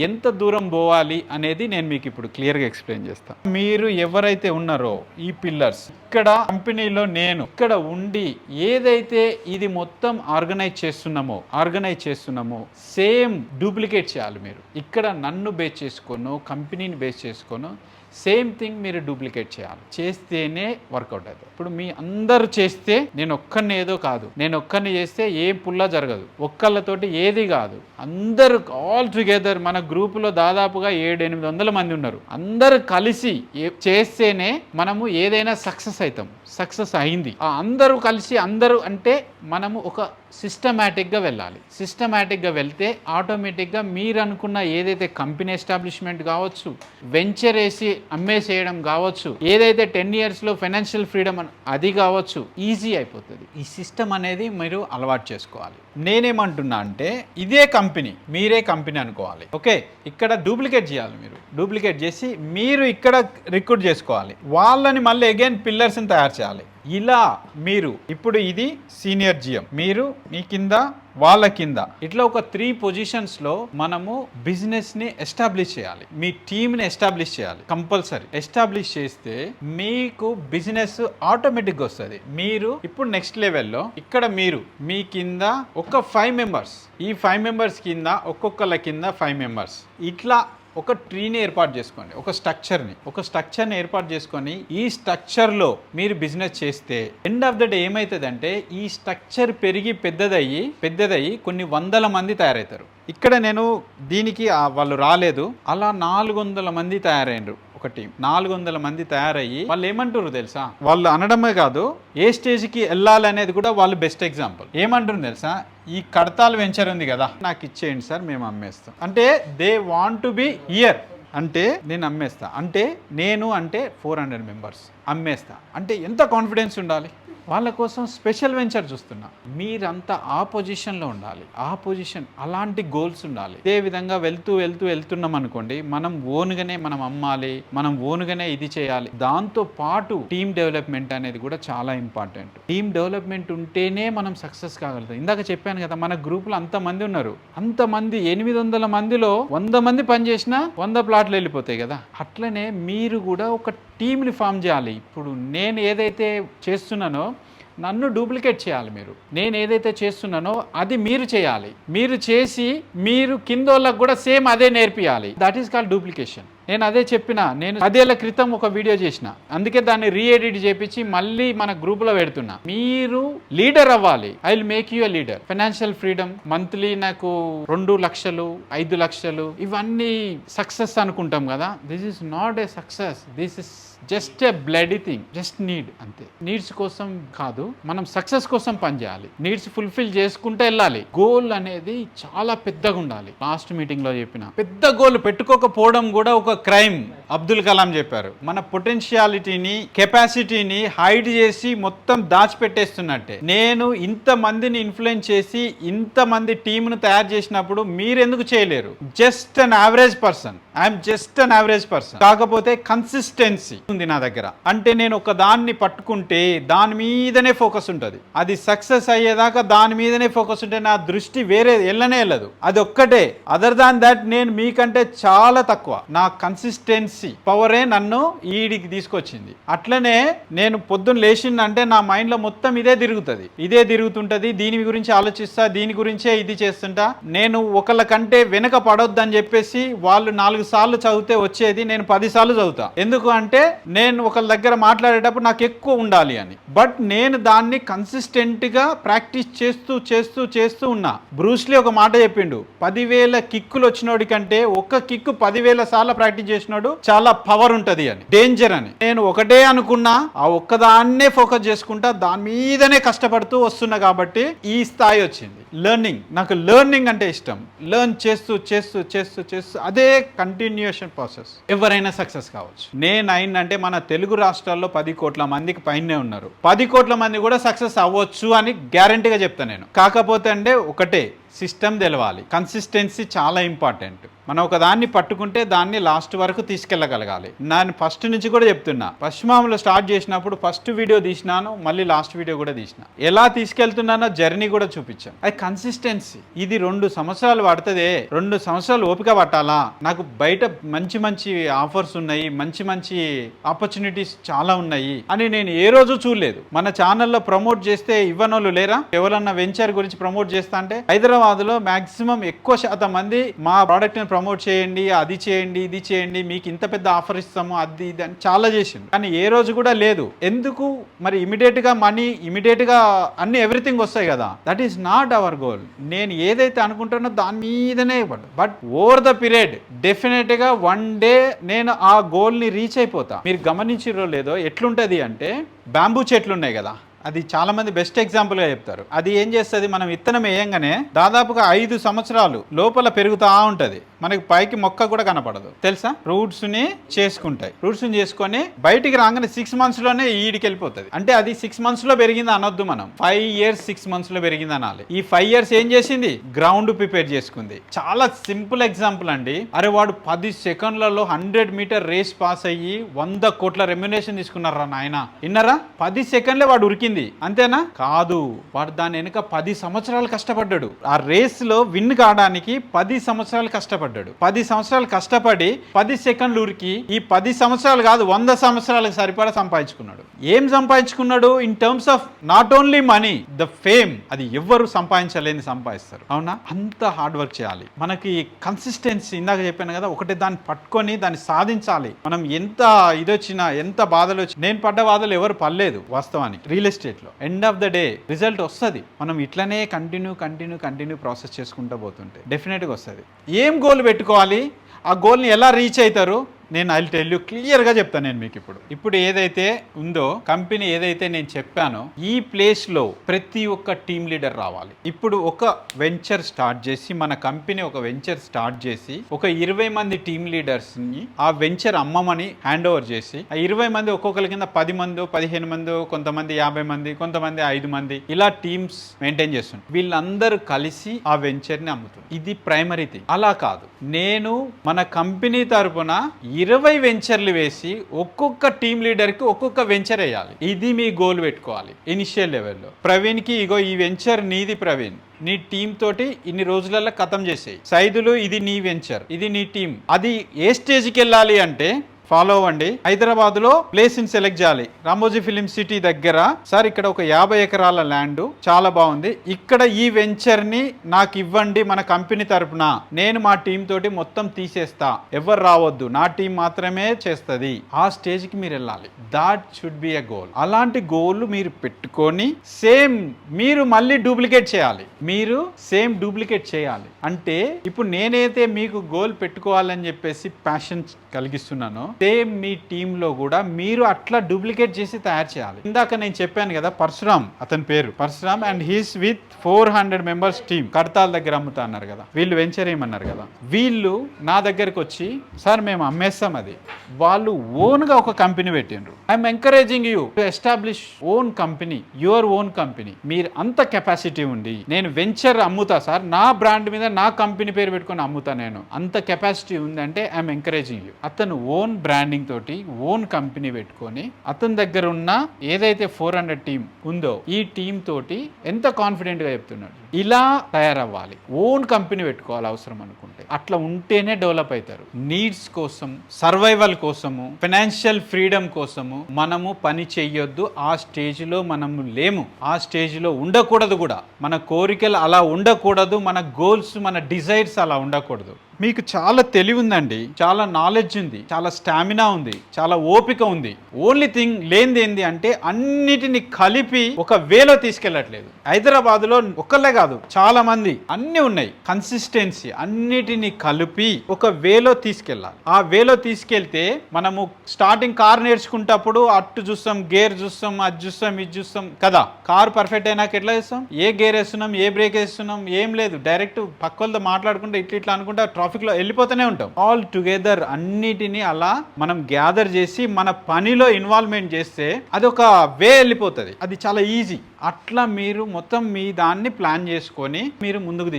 ఎంత దూరం పోవాలి అనేది నేను మీకు ఇప్పుడు క్లియర్గా ఎక్స్ప్లెయిన్ చేస్తాను. మీరు ఎవరైతే ఉన్నారో ఈ పిల్లర్స్, ఇక్కడ కంపెనీలో నేను ఇక్కడ ఉండి ఏదైతే ఇది మొత్తం ఆర్గనైజ్ చేస్తున్నామో సేమ్ డూప్లికేట్ చేయాలి. మీరు ఇక్కడ నన్ను బేస్ చేసుకోను, కంపెనీని బేస్ చేసుకోను, సేమ్ థింగ్ మీరు డూప్లికేట్ చేయాలి. చేస్తేనే వర్కౌట్ అవుతుంది. ఇప్పుడు మీ అందరూ చేస్తే, నేను ఒక్కరిని ఏదో కాదు, నేను ఒక్కరిని చేస్తే ఏ పుల్లా జరగదు, ఒక్కళ్ళతోటి ఏది కాదు. అందరూ ఆల్ టుగెదర్ మన గ్రూపులో దాదాపుగా 700-800 మంది ఉన్నారు. అందరూ కలిసి చేస్తేనే మనము ఏదైనా సక్సెస్ అవుతాం. సక్సెస్ అయింది. ఆ అందరూ కలిసి, అందరూ అంటే మనము ఒక సిస్టమేటిక్గా వెళ్ళాలి. సిస్టమేటిక్గా వెళ్తే ఆటోమేటిక్గా మీరు అనుకున్న ఏదైతే కంపెనీ ఎస్టాబ్లిష్మెంట్ కావచ్చు, వెంచర్ వేసి అమ్మేసేయడం కావచ్చు, ఏదైతే 10 yearsలో ఫైనాన్షియల్ ఫ్రీడమ్ అది కావచ్చు, ఈజీ అయిపోతుంది. ఈ సిస్టమ్ అనేది మీరు అలవాటు చేసుకోవాలి. నేనేమంటున్నా అంటే ఇదే కంపెనీ, మీరే కంపెనీ అనుకోవాలి. ఓకే, ఇక్కడ డూప్లికేట్ చేయాలి. మీరు డూప్లికేట్ చేసి మీరు ఇక్కడ రిక్రూట్ చేసుకోవాలి. వాళ్ళని మళ్ళీ అగైన్ పిల్లర్స్ని తయారు చేయాలి. ఇలా మీరు ఇప్పుడు ఇది సీనియర్ జిఎం, మీరు మీ కింద, వాళ్ళ కింద, ఇట్లా ఒక 3 పొజిషన్స్లో మనము బిజినెస్ని ఎస్టాబ్లిష్ చేయాలి. మీ టీమ్ని ఎస్టాబ్లిష్ చేయాలి. కంపల్సరీ ఎస్టాబ్లిష్ చేస్తే మీకు బిజినెస్ ఆటోమేటిక్గా వస్తుంది. మీరు ఇప్పుడు నెక్స్ట్ లెవెల్లో ఇక్కడ మీరు మీ కింద ఒక 5 మెంబర్స్, ఈ 5 మెంబర్స్ కింద ఒక్కొక్కళ్ళ కింద 5 మెంబర్స్, ఇట్లా ఒక ట్రీని ఏర్పాటు చేసుకోండి. ఒక స్ట్రక్చర్ని ఏర్పాటు చేసుకొని ఈ స్ట్రక్చర్లో మీరు బిజినెస్ చేస్తే ఎండ్ ఆఫ్ ద డే ఏమవుతుందంటే ఈ స్ట్రక్చర్ పెరిగి పెద్దదయ్యి కొన్ని 100 మంది తయారవుతారు. ఇక్కడ నేను దీనికి వాళ్ళు రాలేదు, అలా 400 మంది తయారైనరు ఒక టీం 400 మంది తయారయ్యి వాళ్ళు ఏమంటారు తెలుసా, వాళ్ళు అనడమే కాదు ఏ స్టేజ్కి వెళ్ళాలి అనేది కూడా వాళ్ళు బెస్ట్ ఎగ్జాంపుల్. ఏమంటారు తెలుసా, ఈ కడతాల్ వెంచర్ ఉంది కదా నాకు ఇచ్చేయండి సార్ మేము అమ్మేస్తాం అంటే they want to be here. అంటే నేను అమ్మేస్తా అంటే నేను అంటే 400 మెంబర్స్ అమ్మేస్తా అంటే ఎంత కాన్ఫిడెన్స్ ఉండాలి. వాళ్ళ కోసం స్పెషల్ వెంచర్ చూస్తున్నా. మీరంతా ఆ పొజిషన్లో ఉండాలి, ఆ పొజిషన్ అలాంటి గోల్స్ ఉండాలి. ఇదే విధంగా వెళ్తున్నాం అనుకోండి, మనం ఓన్గానే మనం అమ్మాలి, మనం ఓన్గానే ఇది చేయాలి. దాంతో పాటు టీమ్ డెవలప్మెంట్ అనేది కూడా చాలా ఇంపార్టెంట్. టీమ్ డెవలప్మెంట్ ఉంటేనే మనం సక్సెస్ కాగలుగుతాం. ఇందాక చెప్పాను కదా మన గ్రూప్లో అంతమంది ఉన్నారు, అంతమంది 800 మందిలో 100 మంది పనిచేసినా 100 ప్లాట్లు వెళ్ళిపోతాయి కదా. అట్లనే మీరు కూడా ఒక టీంని ఫామ్ చేయాలి. ఇప్పుడు నేను ఏదైతే చేస్తున్నానో నన్ను డూప్లికేట్ చేయాలి మీరు. నేను ఏదైతే చేస్తున్నానో అది మీరు చేయాలి. మీరు చేసి మీరు కిందోళ్ళకు కూడా సేమ్ అదే నేర్పియాలి. That is called duplication. నేను అదే చెప్పిన, నేను 10 ఏళ్ల క్రితం ఒక వీడియో చేసిన, అందుకే దాన్ని రీఎడిట్ చేపించి మళ్ళీ మన గ్రూప్లో పెడుతున్నా. మీరు లీడర్ అవ్వాలి. I will make you a leader. Financial freedom, monthly నాకు 2 లక్షలు 5 లక్షలు ఇవన్నీ సక్సెస్ అనుకుంటాం కదా. This is not a success, this is just a bloody thing, just need అంతే. నీడ్స్ కోసం కాదు, మనం సక్సెస్ కోసం పనిచేయాలి. నీడ్స్ ఫుల్ఫిల్ చేసుకుంటూ వెళ్ళాలి. గోల్ అనేది చాలా పెద్దగా ఉండాలి. లాస్ట్ మీటింగ్ లో చెప్పిన, పెద్ద గోల్ పెట్టుకోకపోవడం కూడా ఒక క్రైమ్. అబ్దుల్ కలాం చెప్పారు, మన పొటెన్షియాలిటీని కెపాసిటీని హైడ్ చేసి మొత్తం దాచిపెట్టేస్తున్నట్టే. నేను ఇంత మందిని ఇన్ఫ్లుయెన్స్ చేసి ఇంతమంది టీంను తయారు చేసినప్పుడు మీరెందుకు చేయలేరు? Just an average person, I'm just an average person. కాకపోతే కన్సిస్టెన్సీ ఉంది నా దగ్గర. అంటే నేను ఒక దాన్ని పట్టుకుంటే దాని మీదనే ఫోకస్ ఉంటుంది. అది సక్సెస్ అయ్యేదాకా దాని మీదనే ఫోకస్ ఉంటే నా దృష్టి వేరే వెళ్ళనే వెళ్ళదు. అది ఒక్కటే. అదర్ దాన్ దట్ నేను మీకంటే చాలా తక్కువ. నా కన్సిస్టెన్సీ పవరే నన్ను ఈడికి తీసుకొచ్చింది. అట్లనే నేను పొద్దున్న లేచిందంటే నా మైండ్లో మొత్తం ఇదే తిరుగుతుంటది. దీని గురించి ఆలోచిస్తా, దీని గురించే ఇది చేస్తుంటా. నేను ఒకళ్ళ కంటే వెనక పడొద్దని చెప్పేసి వాళ్ళు 4 సార్లు చదివితే వచ్చేది నేను 10 సార్లు చదువుతా. ఎందుకు అంటే నేను ఒకళ్ళ దగ్గర మాట్లాడేటప్పుడు నాకు ఎక్కువ ఉండాలి అని. బట్ నేను దాన్ని కన్సిస్టెంట్ గా ప్రాక్టీస్ చేస్తూ ఉన్నా. బ్రూస్లీ ఒక మాట చెప్పిండు, 10,000 కిక్కులు వచ్చినోడి కంటే ఒక్క కిక్కు 10,000 సార్లు ప్రాక్టీస్ చేసినాడు చాలా పవర్ ఉంటది అని, డేంజర్ అని. నేను ఒకటే అనుకున్నా, ఆ ఒక్కదాన్నే ఫోకస్ చేసుకుంటా దాని మీదనే కష్టపడుతూ వస్తున్నా కాబట్టి ఈ స్థాయి వచ్చింది. లెర్నింగ్, నాకు లెర్నింగ్ అంటే ఇష్టం. లెర్న్ చేస్తూ అదే కంటిన్యూషన్ ప్రాసెస్. ఎవరైనా సక్సెస్ కావచ్చు. నేను అయిందంటే మన తెలుగు రాష్ట్రాల్లో 10 కోట్ల మందికి పైనే ఉన్నారు. 10 కోట్ల మంది కూడా సక్సెస్ అవ్వచ్చు అని గ్యారంటీగా చెప్తాను నేను. కాకపోతే అంటే ఒకటే, సిస్టమ్ తెలవాలి. కన్సిస్టెన్సీ చాలా ఇంపార్టెంట్. మనం ఒక దాన్ని పట్టుకుంటే దాన్ని లాస్ట్ వరకు తీసుకెళ్ళగలగాలి. నేను ఫస్ట్ నుంచి కూడా చెప్తున్నా, పశ్చిమాములో స్టార్ట్ చేసినప్పుడు ఫస్ట్ వీడియో తీసినాను, మళ్ళీ లాస్ట్ వీడియో కూడా తీసిన. ఎలా తీసుకెళ్తున్నానో జర్నీ కూడా చూపించాను. అది కన్సిస్టెన్సీ. ఇది 2 సంవత్సరాలు పడుతుంది. 2 సంవత్సరాలు ఓపిక పట్టాలా? నాకు బయట మంచి ఆఫర్స్ ఉన్నాయి, మంచి ఆపర్చునిటీస్ చాలా ఉన్నాయి అని నేను ఏ రోజు చూడలేదు. మన ఛానల్లో ప్రమోట్ చేస్తే ఇవ్వనోళ్ళు లేరా? ఎవరన్నా వెంచర్ గురించి ప్రమోట్ చేస్తా అంటే హైదరాబాద్ లో మాక్సిమం ఎక్కువ శాతం మంది మా ప్రోడక్ట్ ని ప్రమోట్ చేయండి, అది చేయండి, ఇది చేయండి, మీకు ఇంత పెద్ద ఆఫర్ ఇస్తాము, అది ఇది అని చాలా చేసింది. కానీ ఏ రోజు కూడా లేదు. ఎందుకు మరి? ఇమీడియట్ గా మనీ, ఇమీడియట్ గా అన్ని ఎవ్రీథింగ్ వస్తాయి కదా. That is not our goal. నేను ఏదైతే అనుకుంటానో దాని మీదనే, but over the period definite గా వన్ డే నేను ఆ గోల్ ని రీచ్ అయిపోతా. మీరు గమనించిరో లేదో, ఎట్లుంటది అంటే బ్యాంబూ చెట్లు ఉన్నాయి కదా, అది చాలా మంది బెస్ట్ ఎగ్జాంపుల్ గా చెప్తారు. అది ఏం చేస్తుంది, మనం విత్తనం వేయంగానే దాదాపుగా 5 సంవత్సరాలు లోపల పెరుగుతా ఉంటది. మనకి పైకి మొక్క కూడా కనపడదు తెలుసా. రూట్స్ ని చేసుకుంటాయి. రూట్స్ ని చేసుకొని బయటికి రాగానే 6 months లోనే ఈడికి వెళ్ళిపోతుంది. అంటే అది 6 months లో పెరిగింది అనొద్దు, మనం 5 years 6 months లో పెరిగింది అనాలి. ఈ 5 years ఏం చేసింది? గ్రౌండ్ ప్రిపేర్ చేసుకుంది. చాలా సింపుల్ ఎగ్జాంపుల్ అండి. అరే వాడు 10 సెకండ్లలో 100 మీటర్ రేస్ పాస్ అయ్యి 100 కోట్ల రెమ్యునేషన్ తీసుకున్నారా నాయన, విన్నారా? 10 సెకండ్లే వాడు ఉరికింది, అంతేనా? కాదు, వాడు దాని వెనుక 10 సంవత్సరాలు కష్టపడ్డాడు. ఆ రేస్ లో విన్ కావడానికి 10 సంవత్సరాలు కష్టపడ్డాడు. 10 సంవత్సరాలు కష్టపడి 10 సెకండ్లు ఉరికి ఈ 10 సంవత్సరాలు కాదు 100 సంవత్సరాలకు సరిపడా సంపాదించుకున్నాడు. ఏం సంపాదించుకున్నాడు? In terms of not only money, the fame. అది ఎవ్వరు సంపాదించలేని సంపాదిస్తారు. అవునా? అంత హార్డ్ వర్క్ చేయాలి. మనకి కన్సిస్టెన్సీ, ఇందాక చెప్పాను కదా, ఒకటి దాన్ని పట్టుకొని దాన్ని సాధించాలి. మనం ఎంత ఇదొచ్చినా, ఎంత బాధలు వచ్చినా, నేను పడ్డ బాధలు ఎవరు పడలేదు వాస్తవానికి. రియల్ ఎస్టేట్ లో end of the day result వస్తుంది. మనం ఇట్లనే కంటిన్యూ ప్రాసెస్ చేసుకుంటూ పోతుంటే డెఫినెట్గా వస్తుంది. ఏం గోల్ పెట్టుకోవాలి, ఆ గోల్ని ఎలా రీచ్ అవుతారు, నేను ఐ టెల్ యూ క్లియర్గా చెప్తాను. నేను మీకు ఇప్పుడు ఏదైతే ఉందో కంపెనీ ఏదైతే నేను చెప్పానో ఈ ప్లేస్లో ప్రతి ఒక్క టీమ్ లీడర్ రావాలి. ఇప్పుడు ఒక వెంచర్ స్టార్ట్ చేసి మన కంపెనీ ఒక వెంచర్ స్టార్ట్ చేసి ఒక 20 మంది టీమ్ లీడర్స్ని ఆ వెంచర్ అమ్మమని హ్యాండ్ ఓవర్ చేసి ఆ 20 మంది ఒక్కొక్కరి కింద 10 మందో 15 మందో కొంతమంది 50 మంది కొంతమంది 5 మంది ఇలా టీమ్స్ మెయింటైన్ చేస్తున్నారు. వీళ్ళందరూ కలిసి ఆ వెంచర్ని అమ్ముతున్నారు. ఇది ప్రైమరీ థింగ్. అలా కాదు, నేను మన కంపెనీ తరపున 20 వెంచర్లు వేసి ఒక్కొక్క టీమ్ లీడర్ కి ఒక్కొక్క వెంచర్ వేయాలి. ఇది మీ గోల్ పెట్టుకోవాలి ఇనిషియల్ లెవెల్లో. ప్రవీణ్ కి ఇగో ఈ వెంచర్ నీది ప్రవీణ్, నీ టీమ్ తోటి ఇన్ని రోజులలో ఖతం చేసేయి. సైదులు ఇది నీ వెంచర్, ఇది నీ టీం. అది ఏ స్టేజ్కి వెళ్ళాలి అంటే ఫాలో అవ్వండి. హైదరాబాద్ లో ప్లేస్ ని సెలెక్ట్ చేయాలి. రామోజీ ఫిలిం సిటీ దగ్గర సార్ ఇక్కడ ఒక 50 ఎకరాల ల్యాండ్ చాలా బాగుంది, ఇక్కడ ఈ వెంచర్ ని నాకు ఇవ్వండి మన కంపెనీ తరపున, నేను మా టీం తోటి మొత్తం తీసేస్తా, ఎవరు రావద్దు, నా టీం మాత్రమే చేస్తుంది. ఆ స్టేజ్ కి మీరు వెళ్ళాలి. That should be a goal. అలాంటి గోల్ మీరు పెట్టుకొని సేమ్ మీరు మళ్ళీ డూప్లికేట్ చేయాలి. అంటే ఇప్పుడు నేనైతే మీకు గోల్ పెట్టుకోవాలని చెప్పేసి ప్యాషన్ కలిగిస్తున్నానో సేమ్ మీ టీంలో కూడా మీరు అట్లా డూప్లికేట్ చేసి తయారు చేయాలి. ఇందాక నేను చెప్పాను కదా పరశురామ్, అతని పేరు Parashuram and he's with 400 members team Kadthal దగ్గర అమ్ముతా అన్నారు కదా, వీళ్ళు వెంచర్ ఏమన్నారు కదా, వీళ్ళు నా దగ్గరకు వచ్చి సార్ మేము అమ్మేస్తాం అది. వాళ్ళు ఓన్గా ఒక కంపెనీ పెట్టిండ్రు. I'm encouraging you to establish own company, your own company. మీరు అంత కెపాసిటీ ఉండి నేను వెంచర్ అమ్ముతా సార్, నా బ్రాండ్ మీద నా కంపెనీ పేరు పెట్టుకొని అమ్ముతా, నేను అంత కెపాసిటీ ఉందంటే ఐఎమ్ ఎంకరేజింగ్ యూ. అతను ఓన్ బ్రాండింగ్ తోటి ఓన్ కంపెనీ పెట్టుకొని అతని దగ్గర ఉన్న ఏదైతే 400 టీం ఉందో ఈ టీం తోటి ఎంత కాన్ఫిడెంట్ గా చెప్తున్నాడు. ఇలా తయారవ్వాలి. ఓన్ కంపెనీ పెట్టుకోవాలి అవసరం అనుకుంటే. అట్లా ఉంటేనే డెవలప్ అవుతారు. నీడ్స్ కోసం, సర్వైవల్ కోసము, ఫైనాన్షియల్ ఫ్రీడమ్ కోసము మనము పని చెయ్యొద్దు. ఆ స్టేజ్ లో మనము లేము, ఆ స్టేజ్ లో ఉండకూడదు కూడా. మన కోరికలు అలా ఉండకూడదు, మన గోల్స్ మన డిజైర్స్ అలా ఉండకూడదు. మీకు చాలా తెలివి ఉందండి, చాలా నాలెడ్జ్ ఉంది, చాలా స్టామినా ఉంది, చాలా ఓపిక ఉంది. ఓన్లీ థింగ్ లేనిది ఏంది అంటే అన్నిటిని కలిపి ఒక వేలో తీసుకెళ్ళట్లేదు. హైదరాబాద్లో ఒక్కళ్ళే కాదు చాలా మంది అన్నీ ఉన్నాయి. కన్సిస్టెన్సీ అన్నిటిని కలిపి ఒక వేలో తీసుకెళ్ళాలి. ఆ వేలో తీసుకెళ్తే మనము స్టార్టింగ్ కార్ నేర్చుకుంటప్పుడు అటు చూస్తాం, గేర్ చూస్తాం, అది చూస్తాం, ఇది చూస్తాం కదా. కారు పర్ఫెక్ట్ అయినాక ఎట్లా చేస్తాం, ఏ గేర్ వేస్తున్నాం, ఏ బ్రేక్ వేస్తున్నాం, ఏం లేదు, డైరెక్ట్ పక్కలతో మాట్లాడుకుంటే ఇట్లా అనుకుంటా ట్రాఫిక్ లో వెళ్ళిపోతూనే ఉంటాం. ఆల్ టుగెదర్ అన్నిటిని అలా మనం గ్యాదర్ చేసి మన పనిలో ఇన్వాల్వ్మెంట్ చేస్తే అది ఒక వే వెళ్ళిపోతుంది. అది చాలా ఈజీ. అట్లా మీరు మొత్తం మీ దాన్ని ప్లాన్ చేసుకొని మీరు ముందుకు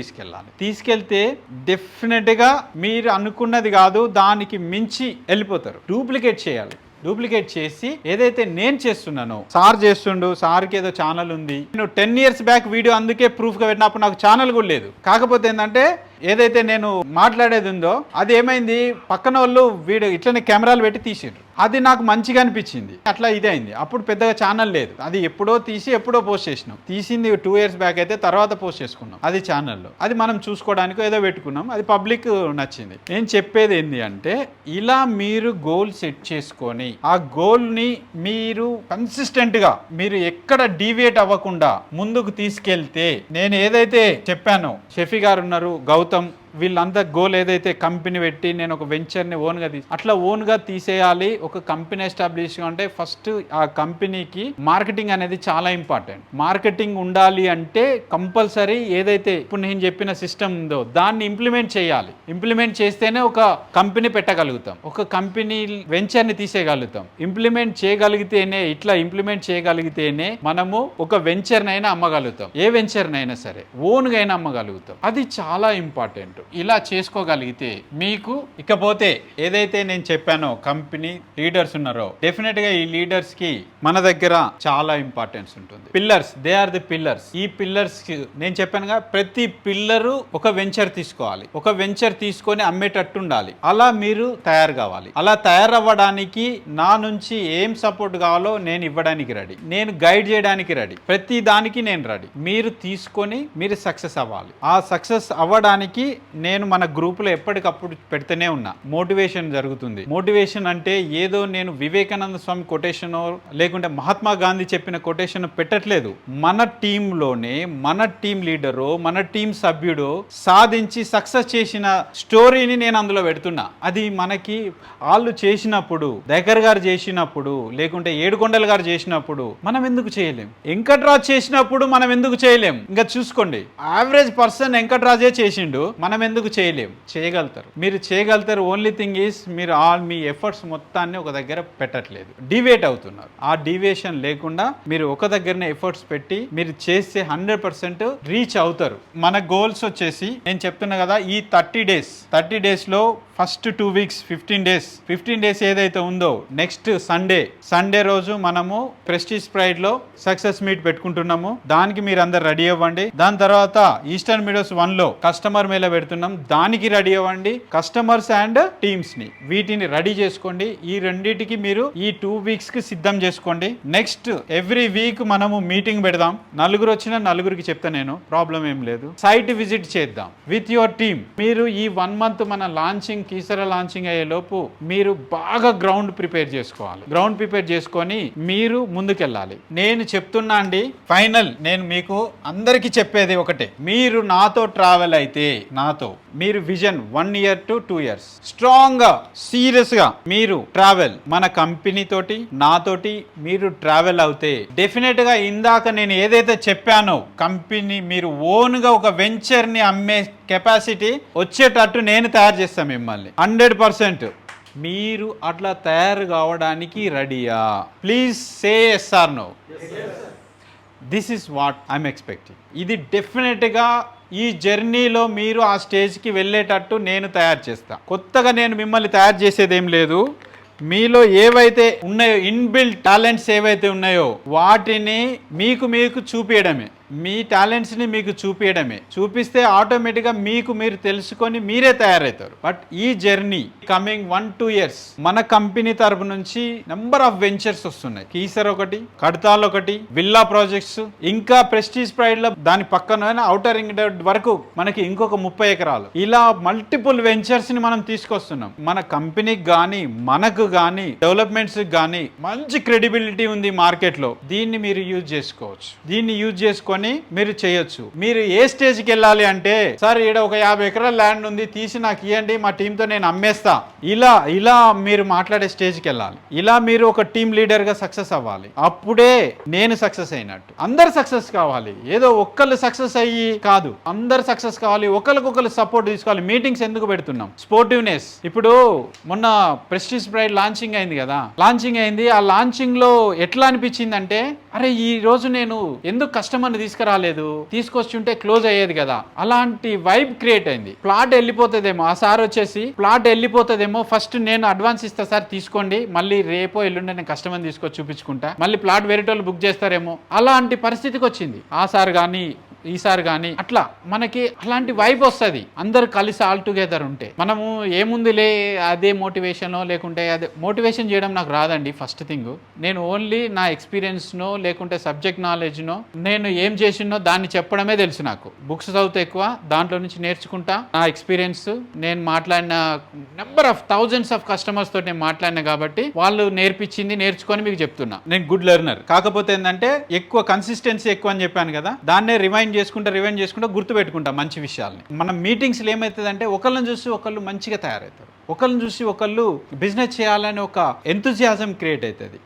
తీసుకెళ్తే డెఫినెట్ గా మీరు అనుకున్నది కాదు దానికి మించి వెళ్ళిపోతారు. డూప్లికేట్ చేయాలి. డూప్లికేట్ చేసి ఏదైతే నేను చేస్తున్నానో, సార్ చేస్తుండు, సార్కి ఏదో ఛానల్ ఉంది, నేను 10 years బ్యాక్ వీడియో అందుకే ప్రూఫ్గా పెట్టినప్పుడు నాకు ఛానల్ కూడా లేదు. కాకపోతే ఏంటంటే ఏదైతే నేను మాట్లాడేది ఉందో అది ఏమైంది, పక్కన వాళ్ళు వీడియో ఇట్లనే కెమెరాలు పెట్టి తీసిండ్రు. అది నాకు మంచిగా అనిపించింది. అట్లా ఇదే అయింది. అప్పుడు పెద్దగా ఛానల్ లేదు, అది ఎప్పుడో తీసి ఎప్పుడో పోస్ట్ చేసినాం. తీసింది 2 years బ్యాక్ అయితే తర్వాత పోస్ట్ చేసుకున్నాం అది ఛానల్లో. అది మనం చూసుకోవడానికి ఏదో పెట్టుకున్నాం, అది పబ్లిక్ నచ్చింది. నేను చెప్పేది ఏంటి అంటే ఇలా మీరు గోల్ సెట్ చేసుకొని ఆ గోల్ని మీరు కన్సిస్టెంట్గా మీరు ఎక్కడ డీవియేట్ అవ్వకుండా ముందుకు తీసుకెళ్తే, నేను ఏదైతే చెప్పానో షఫీ గారు ఉన్నారు, గౌతమ్, వీళ్ళంతా గోల్ ఏదైతే కంపెనీ పెట్టి నేను ఒక వెంచర్ని ఓన్గా అట్లా ఓన్గా తీసేయాలి. ఒక కంపెనీ ఎస్టాబ్లిష్ అంటే ఫస్ట్ ఆ కంపెనీకి మార్కెటింగ్ అనేది చాలా ఇంపార్టెంట్. మార్కెటింగ్ ఉండాలి అంటే కంపల్సరీ ఏదైతే ఇప్పుడు నేను చెప్పిన సిస్టమ్ ఉందో దాన్ని ఇంప్లిమెంట్ చేయాలి. ఇంప్లిమెంట్ చేస్తేనే ఒక కంపెనీ పెట్టగలుగుతాం, ఒక కంపెనీ వెంచర్ని తీసేయగలుగుతాం. ఇంప్లిమెంట్ చేయగలిగితేనే మనము ఒక వెంచర్నైనా అమ్మగలుగుతాం. ఏ వెంచర్నైనా సరే ఓన్గా అయినా అమ్మగలుగుతాం. అది చాలా ఇంపార్టెంట్. ఇలా చేసుకోగలిగితే మీకు ఇకపోతే ఏదైతే నేను చెప్పానో కంపెనీ లీడర్స్ ఉన్నారో డెఫినెట్ గా ఈ లీడర్స్ కి మన దగ్గర చాలా ఇంపార్టెన్స్ ఉంటుంది. Pillars, they are the pillars. ఈ పిల్లర్స్ నేను చెప్పానుగా ప్రతి పిల్లరు ఒక వెంచర్ తీసుకోవాలి, ఒక వెంచర్ తీసుకొని అమ్మేటట్టు ఉండాలి. అలా మీరు తయారు కావాలి. అలా తయారవ్వడానికి నా నుంచి ఏం సపోర్ట్ కావాలో నేను ఇవ్వడానికి రెడీ, నేను గైడ్ చేయడానికి రెడీ, ప్రతి దానికి నేను రెడీ. మీరు తీసుకొని మీరు సక్సెస్ అవ్వాలి. ఆ సక్సెస్ అవ్వడానికి నేను మన గ్రూపులో ఎప్పటికప్పుడు పెడుతూనే ఉన్నా. మోటివేషన్ జరుగుతుంది. మోటివేషన్ అంటే ఏదో నేను వివేకానంద స్వామి కొటేషనో లేకుంటే మహాత్మా గాంధీ చెప్పిన కొటేషన్ పెట్టట్లేదు. మన టీంలోనే మన టీం లీడరు, మన టీం సభ్యుడు సాధించి సక్సెస్ చేసిన స్టోరీని నేను అందులో పెడుతున్నా. అది మనకి వాళ్ళు చేసినప్పుడు, దయకర్ గారు చేసినప్పుడు, లేకుంటే ఏడుకొండల గారు చేసినప్పుడు మనం ఎందుకు చేయలేం? వెంకట్రాజ్ చేసినప్పుడు మనం ఎందుకు చేయలేం? ఇంకా చూసుకోండి, యావరేజ్ పర్సన్ వెంకట్రాజే చేసిండు, మనం ఎందుకు చేయలేం? చేయగలుగుతారు, మీరు చేయగలుగుతారు. ఓన్లీ థింగ్ ఈస్ మీరు మీ ఎఫర్ట్స్ మొత్తాన్ని ఒక దగ్గర పెట్టట్లేదు, డివేట్ అవుతున్నారు. ఆ డివేషన్ లేకుండా మీరు ఒక దగ్గరనే ఎఫర్ట్స్ పెట్టి మీరు చేస్తే 100% రీచ్ అవుతారు. మన గోల్స్ వచ్చేసి నేను చెప్తున్నా కదా, ఈ 30 days లో ఫస్ట్ 2 weeks 15 days ఏదైతే ఉందో, నెక్స్ట్ సండే రోజు మనము ప్రెస్టీజ్ ప్రైడ్ లో సక్సెస్ మీట్ పెట్టుకుంటున్నాము. దానికి మీరు అందరు రెడీ అవ్వండి. దాని తర్వాత ఈస్టర్న్ మీడోస్ 1 లో కస్టమర్ మేళ పెడుతున్నాం, దానికి రెడీ అవ్వండి. కస్టమర్స్ అండ్ టీమ్స్ ని వీటిని రెడీ చేసుకోండి. ఈ రెండింటికి మీరు ఈ 2 weeks కి సిద్ధం చేసుకోండి. నెక్స్ట్ ఎవ్రీ వీక్ మనము మీటింగ్ పెడదాం. నలుగురు వచ్చిన నలుగురికి చెప్తా, నేను ప్రాబ్లం ఏం లేదు. సైట్ విజిట్ చేద్దాం విత్ యువర్ టీమ్. మీరు ఈ 1 month మన లాంచింగ్ కీసర లాంచింగ్ అయ్యే లోపు మీరు బాగా గ్రౌండ్ ప్రిపేర్ చేసుకోవాలి. గ్రౌండ్ ప్రిపేర్ చేసుకొని మీరు ముందుకెళ్ళాలి. నేను చెప్తున్నా అండి, ఫైనల్ నేను మీకు అందరికీ చెప్పేది ఒకటే, మీరు నాతో ట్రావెల్ అయితే, నాతో మీరు vision 1 year to 2 years strong గా సీరియస్ గా మీరు ట్రావెల్ మన కంపెనీ తోటి నాతోటి మీరు ట్రావెల్ అవుతే డెఫినెట్ గా ఇందాక నేను ఏదైతే చెప్పానో కంపెనీ మీరు ఓన్ గా ఒక వెంచర్ ని అమ్మే కెపాసిటీ వచ్చేటట్టు నేను తయారు చేస్తాను మిమ్మల్ని 100%. మీరు అట్లా తయారు కావడానికి రెడీయా? Please say yes or no. This is what I am expecting. ఇది డెఫినెట్గా ఈ జర్నీలో మీరు ఆ స్టేజ్కి వెళ్ళేటట్టు నేను తయారు చేస్తా. కొత్తగా నేను మిమ్మల్ని తయారు చేసేది ఏం లేదు. మీలో ఏవైతే ఉన్నాయో, ఇన్బిల్ట్ టాలెంట్స్ ఏవైతే ఉన్నాయో వాటిని మీకు చూపించడమే. మీ టాలెంట్స్ని మీకు చూపిస్తే ఆటోమేటిక్గా మీరు తెలుసుకొని మీరే తయారవుతారు. బట్ ఈ జర్నీ కమింగ్ 1-2 years మన కంపెనీ తరపు నుంచి నెంబర్ ఆఫ్ వెంచర్స్ వస్తున్నాయి. కీసర్ ఒకటి, కడతాల్ ఒకటి, విల్లా ప్రాజెక్ట్స్, ఇంకా ప్రెస్టీజ్ ప్రైడ్ లో దాని పక్కన ఔటర్ రింగ్ రోడ్ వరకు మనకి ఇంకొక 30 ఎకరాలు, ఇలా మల్టిపుల్ వెంచర్స్ ని మనం తీసుకొస్తున్నాం. మన కంపెనీకి కానీ మనకు కానీ డెవలప్మెంట్స్ కానీ మంచి క్రెడిబిలిటీ ఉంది మార్కెట్ లో. దీన్ని మీరు యూజ్ చేసుకోవచ్చు. దీన్ని యూజ్ చేసుకొని మీరు చేయొచ్చు. మీరు ఏ స్టేజ్కి వెళ్ళాలి అంటే, సార్ ఈడ ఒక 50 ఎకరాల ల్యాండ్ ఉంది, తీసి నాకు ఇవ్వండి, మా టీంతో నేను అమ్మేస్తా, ఇలా మీరు మాట్లాడే స్టేజ్కి వెళ్ళాలి. ఇలా మీరు ఒక టీం లీడర్ గా సక్సెస్ అవ్వాలి. అప్పుడే నేను సక్సెస్ అయినట్టు. అందరు సక్సెస్ కావాలి, ఏదో ఒక్కళ్ళు సక్సెస్ అయ్యి కాదు, అందరు సక్సెస్ కావాలి. ఒకరికొకరు సపోర్ట్ తీసుకోవాలి. మీటింగ్స్ ఎందుకు పెడుతున్నాం? స్పోర్టివ్నెస్. ఇప్పుడు మొన్న ప్రెస్టీజ్ ప్రైడ్ లాంచింగ్ అయింది కదా, ఆ లాంచింగ్ లో ఎట్లా అనిపించింది అంటే, అరే ఈ రోజు నేను ఎందుకు కస్టమర్ని తీసుకురాలేదు, తీసుకొచ్చుంటే క్లోజ్ అయ్యేది కదా, అలాంటి వైబ్ క్రియేట్ అయింది. ప్లాట్ వెళ్ళిపోతుందేమో, ఆ సార్ వచ్చేసి ప్లాట్ వెళ్ళిపోతుందేమో, ఫస్ట్ నేను అడ్వాన్స్ ఇస్తా సార్ తీసుకోండి, మళ్ళీ రేపో ఎల్లుండి నేను కస్టమర్ తీసుకొచ్చి చూపించుకుంటా, మళ్ళీ ప్లాట్ వేరే వాళ్ళు బుక్ చేస్తారేమో, అలాంటి పరిస్థితికి వచ్చింది. ఆ సార్ కానీ ఈసారి కానీ అట్లా మనకి అలాంటి వైబ్ వస్తుంది. అందరు కలిసి ఆల్ టుగెదర్ ఉంటే. మనము ఏముందిలే అదే మోటివేషనో లేకుంటే అదే మోటివేషన్ చేయడం నాకు రాదండి. ఫస్ట్ థింగ్, నేను ఓన్లీ నా ఎక్స్పీరియన్స్నో లేకుంటే సబ్జెక్ట్ నాలెడ్జ్నో నేను ఏం చేసినో దాన్ని చెప్పడమే తెలుసు నాకు. బుక్స్ చదివితే ఎక్కువ, దాంట్లో నుంచి నేర్చుకుంటా. నా ఎక్స్పీరియన్స్, నేను మాట్లాడిన number of thousands of customers తోటి నేను మాట్లాడినా కాబట్టి వాళ్ళు నేర్పించింది నేర్చుకొని మీకు చెప్తున్నా. నేను గుడ్ లెర్నర్. కాకపోతే ఏంటంటే ఎక్కువ కన్సిస్టెన్సీ ఎక్కువ అని చెప్పాను కదా, దాన్నే రిమైండ్ చేసుకుంటా గుర్తు పెట్టుకుంటా మంచి విషయాల్ని. మన మీటింగ్స్లో ఏమవుతుందంటే ఒకళ్ళని చూసి ఒకళ్ళు మంచిగా తయారవుతారు, ఒకళ్ళని చూసి ఒకళ్ళు బిజినెస్ చేయాలనే ఒక ఎంతూజియాజం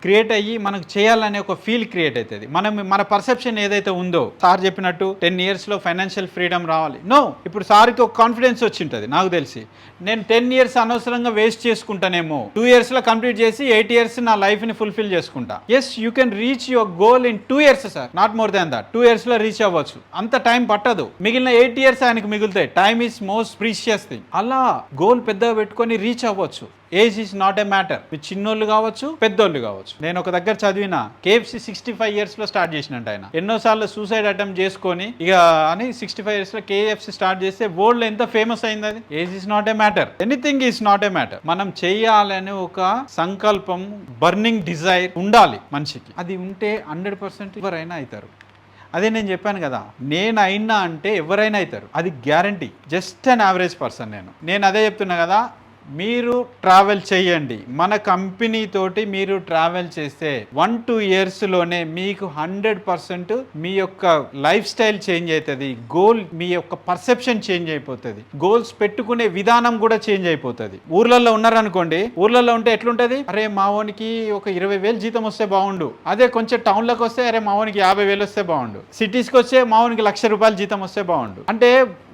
క్రియేట్ అయ్యి మనకు చేయాలనే ఒక ఫీల్ క్రియేట్ అవుతుంది. మన పర్సెప్షన్ ఏదైతే ఉందో, సార్ చెప్పినట్టు 10 years లో ఫైనాన్షియల్ ఫ్రీడమ్ రావాలి. నో, ఇప్పుడు సార్కి ఒక కాన్ఫిడెన్స్ వచ్చింటుంది. నాకు తెలిసి నేను 10 years అనవసరంగా వేస్ట్ చేసుకుంటానేమో, 2 years లో కంప్లీట్ చేసి 8 years నా లైఫ్ ని ఫుల్ఫిల్ చేసుకుంటా. Yes, you can reach your goal in 2 years sir, not more than that. 2 years లో రీచ్ అవ్వచ్చు, అంత టైం పట్టదు. మిగిలిన 8 years ఆయనకు మిగులుతాయి. Time is most precious thing. అలా గోల్ పెద్దగా పెట్టుకొని రీచ్ అవ్వచ్చు. Age is not a matter. మీరు చిన్నోళ్ళు కావచ్చు, పెద్దోళ్ళు కావచ్చు. నేను ఒక దగ్గర చదివిన, KFC 65 years లో స్టార్ట్ చేసినట్టు ఆయన. ఎన్నోసార్లు సూసైడ్ అటెంప్ట్ చేసుకొని ఇక అని 65 years లో KFC స్టార్ట్ చేస్తే వరల్డ్ లో ఎంత ఫేమస్ అయింది. అది age is not a matter, anything is not a matter. మనం చేయాలని ఒక సంకల్పం, బర్నింగ్ డిజైర్ ఉండాలి మనిషికి. అది ఉంటే 100% ఎవరైనా అవుతారు. అదే నేను చెప్పాను కదా, నేను అయినా అంటే ఎవరైనా అవుతారు, అది guarantee. Just an average person నేను అదే చెప్తున్నా కదా. మీరు ట్రావెల్ చేయండి, మన కంపెనీ తోటి మీరు ట్రావెల్ చేస్తే 1-2 ఇయర్స్లోనే మీకు 100% మీ యొక్క లైఫ్ స్టైల్ చేంజ్ అవుతుంది. మీ యొక్క పర్సెప్షన్ చేంజ్ అయిపోతుంది. గోల్స్ పెట్టుకునే విధానం కూడా చేంజ్ అయిపోతుంది. ఊర్లలో ఉన్నారనుకోండి, ఊర్లలో ఉంటే ఎట్లుంటది, అరే మావోనికి ఒక 20,000 జీతం వస్తే బాగుండు. అదే కొంచెం టౌన్లోకి వస్తే అరే మావోనికి 50,000 వస్తే బాగుండు. సిటీస్కి వస్తే మావోనికి ₹1,00,000 జీతం వస్తే బాగుండు. అంటే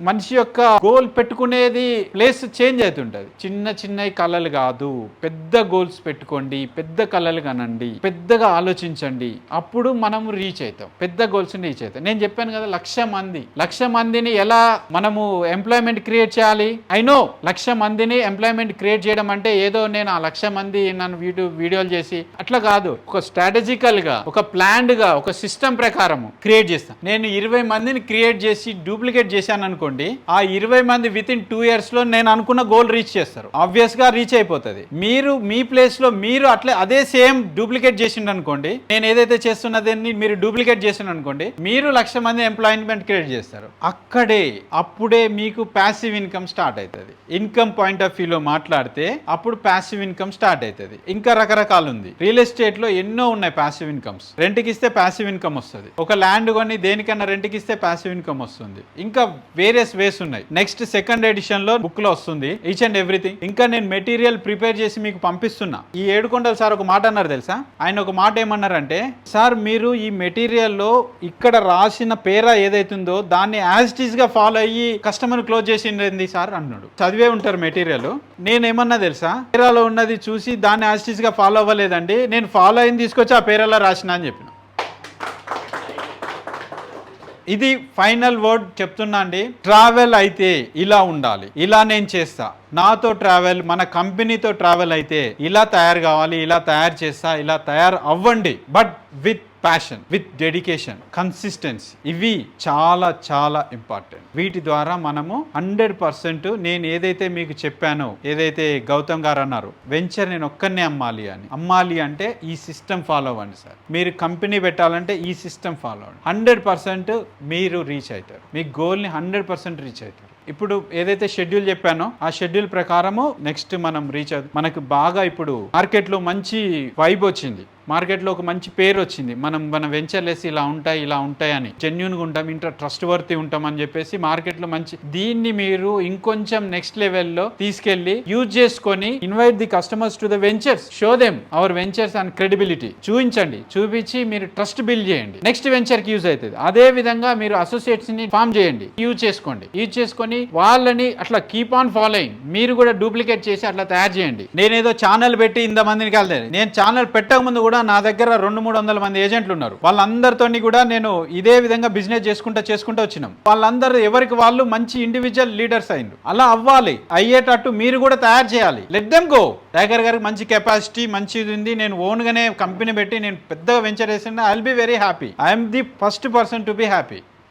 మనిషి యొక్క గోల్ పెట్టుకునేది ప్లేస్ చేంజ్ అవుతుంటది. చిన్న చిన్న కళలు కాదు, పెద్ద గోల్స్ పెట్టుకోండి, పెద్ద కళలు కనండి, పెద్దగా ఆలోచించండి. అప్పుడు మనం రీచ్ అవుతాం, పెద్ద గోల్స్ రీచ్ అవుతాం. నేను చెప్పాను కదా, 1,00,000 మందిని ఎలా మనము ఎంప్లాయ్మెంట్ క్రియేట్ చేయాలి. ఐ నో 1,00,000 మందిని ఎంప్లాయ్మెంట్ క్రియేట్ చేయడం అంటే ఏదో నేను ఆ 1,00,000 మంది నన్ను వీడియోలు చేసి అట్లా కాదు. ఒక స్ట్రాటజికల్ గా, ఒక ప్లాన్డ్ గా, ఒక సిస్టమ్ ప్రకారం క్రియేట్ చేస్తాను. నేను 20 మందిని క్రియేట్ చేసి డూప్లికేట్ చేశాను అనుకోండి, ఆ 20 మంది వితిన్ 2 years లో నేను అనుకున్న గోల్ రీచ్ చేస్తారు. ఆబ్వియస్ గా రీచ్ అయిపోతుంది. మీరు మీ ప్లేస్ లో మీరు అదే సేమ్ డూప్లికేట్ చేసిండు అనుకోండి, నేను ఏదైతే చేస్తున్నదాన్ని మీరు డూప్లికేట్ చేసిండు అనుకోండి, మీరు 1,00,000 మంది ఎంప్లాయ్మెంట్ క్రియేట్ చేస్తారు. అప్పుడే మీకు ప్యాసివ్ ఇన్కమ్ స్టార్ట్ అవుతుంది. ఇన్కమ్ పాయింట్ ఆఫ్ వ్యూలో మాట్లాడితే అప్పుడు ప్యాసివ్ ఇన్కమ్ స్టార్ట్ అవుతుంది. ఇంకా రకరకాలు ఉంది. రియల్ ఎస్టేట్ లో ఎన్నో ఉన్నాయి ప్యాసివ్ ఇన్కమ్స్. రెంట్కి ఇస్తే ప్యాసివ్ ఇన్కమ్ వస్తుంది. ఒక ల్యాండ్ కొని దేనికన్నా రెంట్కి ఇస్తే ప్యాసివ్ ఇన్కమ్ వస్తుంది. ఇంకా వేరియస్ వేస్ ఉన్నాయి. నెక్స్ట్ సెకండ్ ఎడిషన్ లో బుక్ లో వస్తుంది ఈచ్ అండ్ ఎవ్రీథింగ్. ఇంకా నేను మెటీరియల్ ప్రిపేర్ చేసి మీకు పంపిస్తున్నా. ఈ ఏడుకొండల సార్ ఒక మాట అన్నారు తెలుసా. ఆయన ఒక మాట ఏమన్నారంటే, సార్ మీరు ఈ మెటీరియల్ లో ఇక్కడ రాసిన పేరా ఏదైతుందో దాన్ని యాజ్ ఇట్ ఈస్ గా ఫాలో అయ్యి కస్టమర్ క్లోజ్ చేసింది సార్ అన్నాడు. చదివే ఉంటారు మెటీరియల్. నేనేమన్నా తెలుసా, పేరాలో ఉన్నది చూసి దాన్ని యాజ్ ఇట్ ఈస్ గా ఫాలో అవ్వలేదండి, నేను ఫాలో అయింది తీసుకొచ్చి ఆ పేరాలో రాసిన అని చెప్పిన. ఇది ఫైనల్ వర్డ్ చెప్తున్నా అండి. ట్రావెల్ అయితే ఇలా ఉండాలి, ఇలా నేను చేస్తా. నాతో ట్రావెల్, మన కంపెనీతో ట్రావెల్ అయితే ఇలా తయారు కావాలి, ఇలా తయారు చేస్తా, ఇలా తయారు అవ్వండి. But with passion, with dedication, consistency, ఇవి చాలా చాలా ఇంపార్టెంట్. వీటి ద్వారా మనము 100% నేను ఏదైతే మీకు చెప్పానో, ఏదైతే గౌతమ్ గారు అన్నారు వెంచర్ నేను ఒక్కనే అమ్మాలి అంటే ఈ సిస్టమ్ ఫాలో అవ్వండి సార్. మీరు కంపెనీ పెట్టాలంటే ఈ సిస్టమ్ ఫాలో అవ్వండి. 100% మీరు రీచ్ అవుతారు. మీ గోల్ని 100% రీచ్ అవుతారు. ఇప్పుడు ఏదైతే షెడ్యూల్ చెప్పానో ఆ షెడ్యూల్ ప్రకారము నెక్స్ట్ మనం రీచ్ అవుతాం. మనకు బాగా ఇప్పుడు మార్కెట్లో మంచి వైబ్ వచ్చింది, మార్కెట్లో ఒక మంచి పేరు వచ్చింది. మన వెంచర్లు వేసి ఇలా ఉంటాయి అని జెన్యూన్గా ఉంటాం, ట్రస్ట్ వర్తీ ఉంటాం అని చెప్పేసి మార్కెట్లో మంచి. దీన్ని మీరు ఇంకొంచెం నెక్స్ట్ లెవెల్లో తీసుకెళ్లి యూజ్ చేసుకొని invite the customers to the ventures, show them our ventures and credibility. చూపించి మీరు ట్రస్ట్ బిల్డ్ చేయండి. నెక్స్ట్ వెంచర్ కి యూజ్ అవుతుంది. అదే విధంగా మీరు అసోసియేట్స్ ని ఫామ్ చేయండి, యూజ్ చేసుకొని వాళ్ళని అట్లా కీప్ ఆన్ ఫాలోయింగ్. మీరు కూడా డూప్లికేట్ చేసి అట్లా తయారు చేయండి. నేనేదో ఛానల్ పెట్టి ఇంతమందికి వెళ్తాను. నేను ఛానల్ పెట్టక ముందు కూడా నా దగ్గర 200-300 మంది ఏజెంట్లు ఉన్నారు. వాళ్ళందరితో కూడా నేను ఇదే విధంగా బిజినెస్ చేసుకుంటూ వచ్చినాం. వాళ్ళందరూ ఎవరికి వాళ్ళు మంచి ఇండివిజువల్ లీడర్స్ అయ్యిండు. అలా అవ్వాలి, అయ్యేటట్టు మీరు కూడా తయారు చేయాలి. Let them go. టైగర్ గారికి మంచి కెపాసిటీ మంచిది ఉంది. నేను ఓన్గానే కంపెనీ పెట్టి నేను పెద్దగా వెంచర్ వేసిన I will be very happy. I'm the first person to be happy.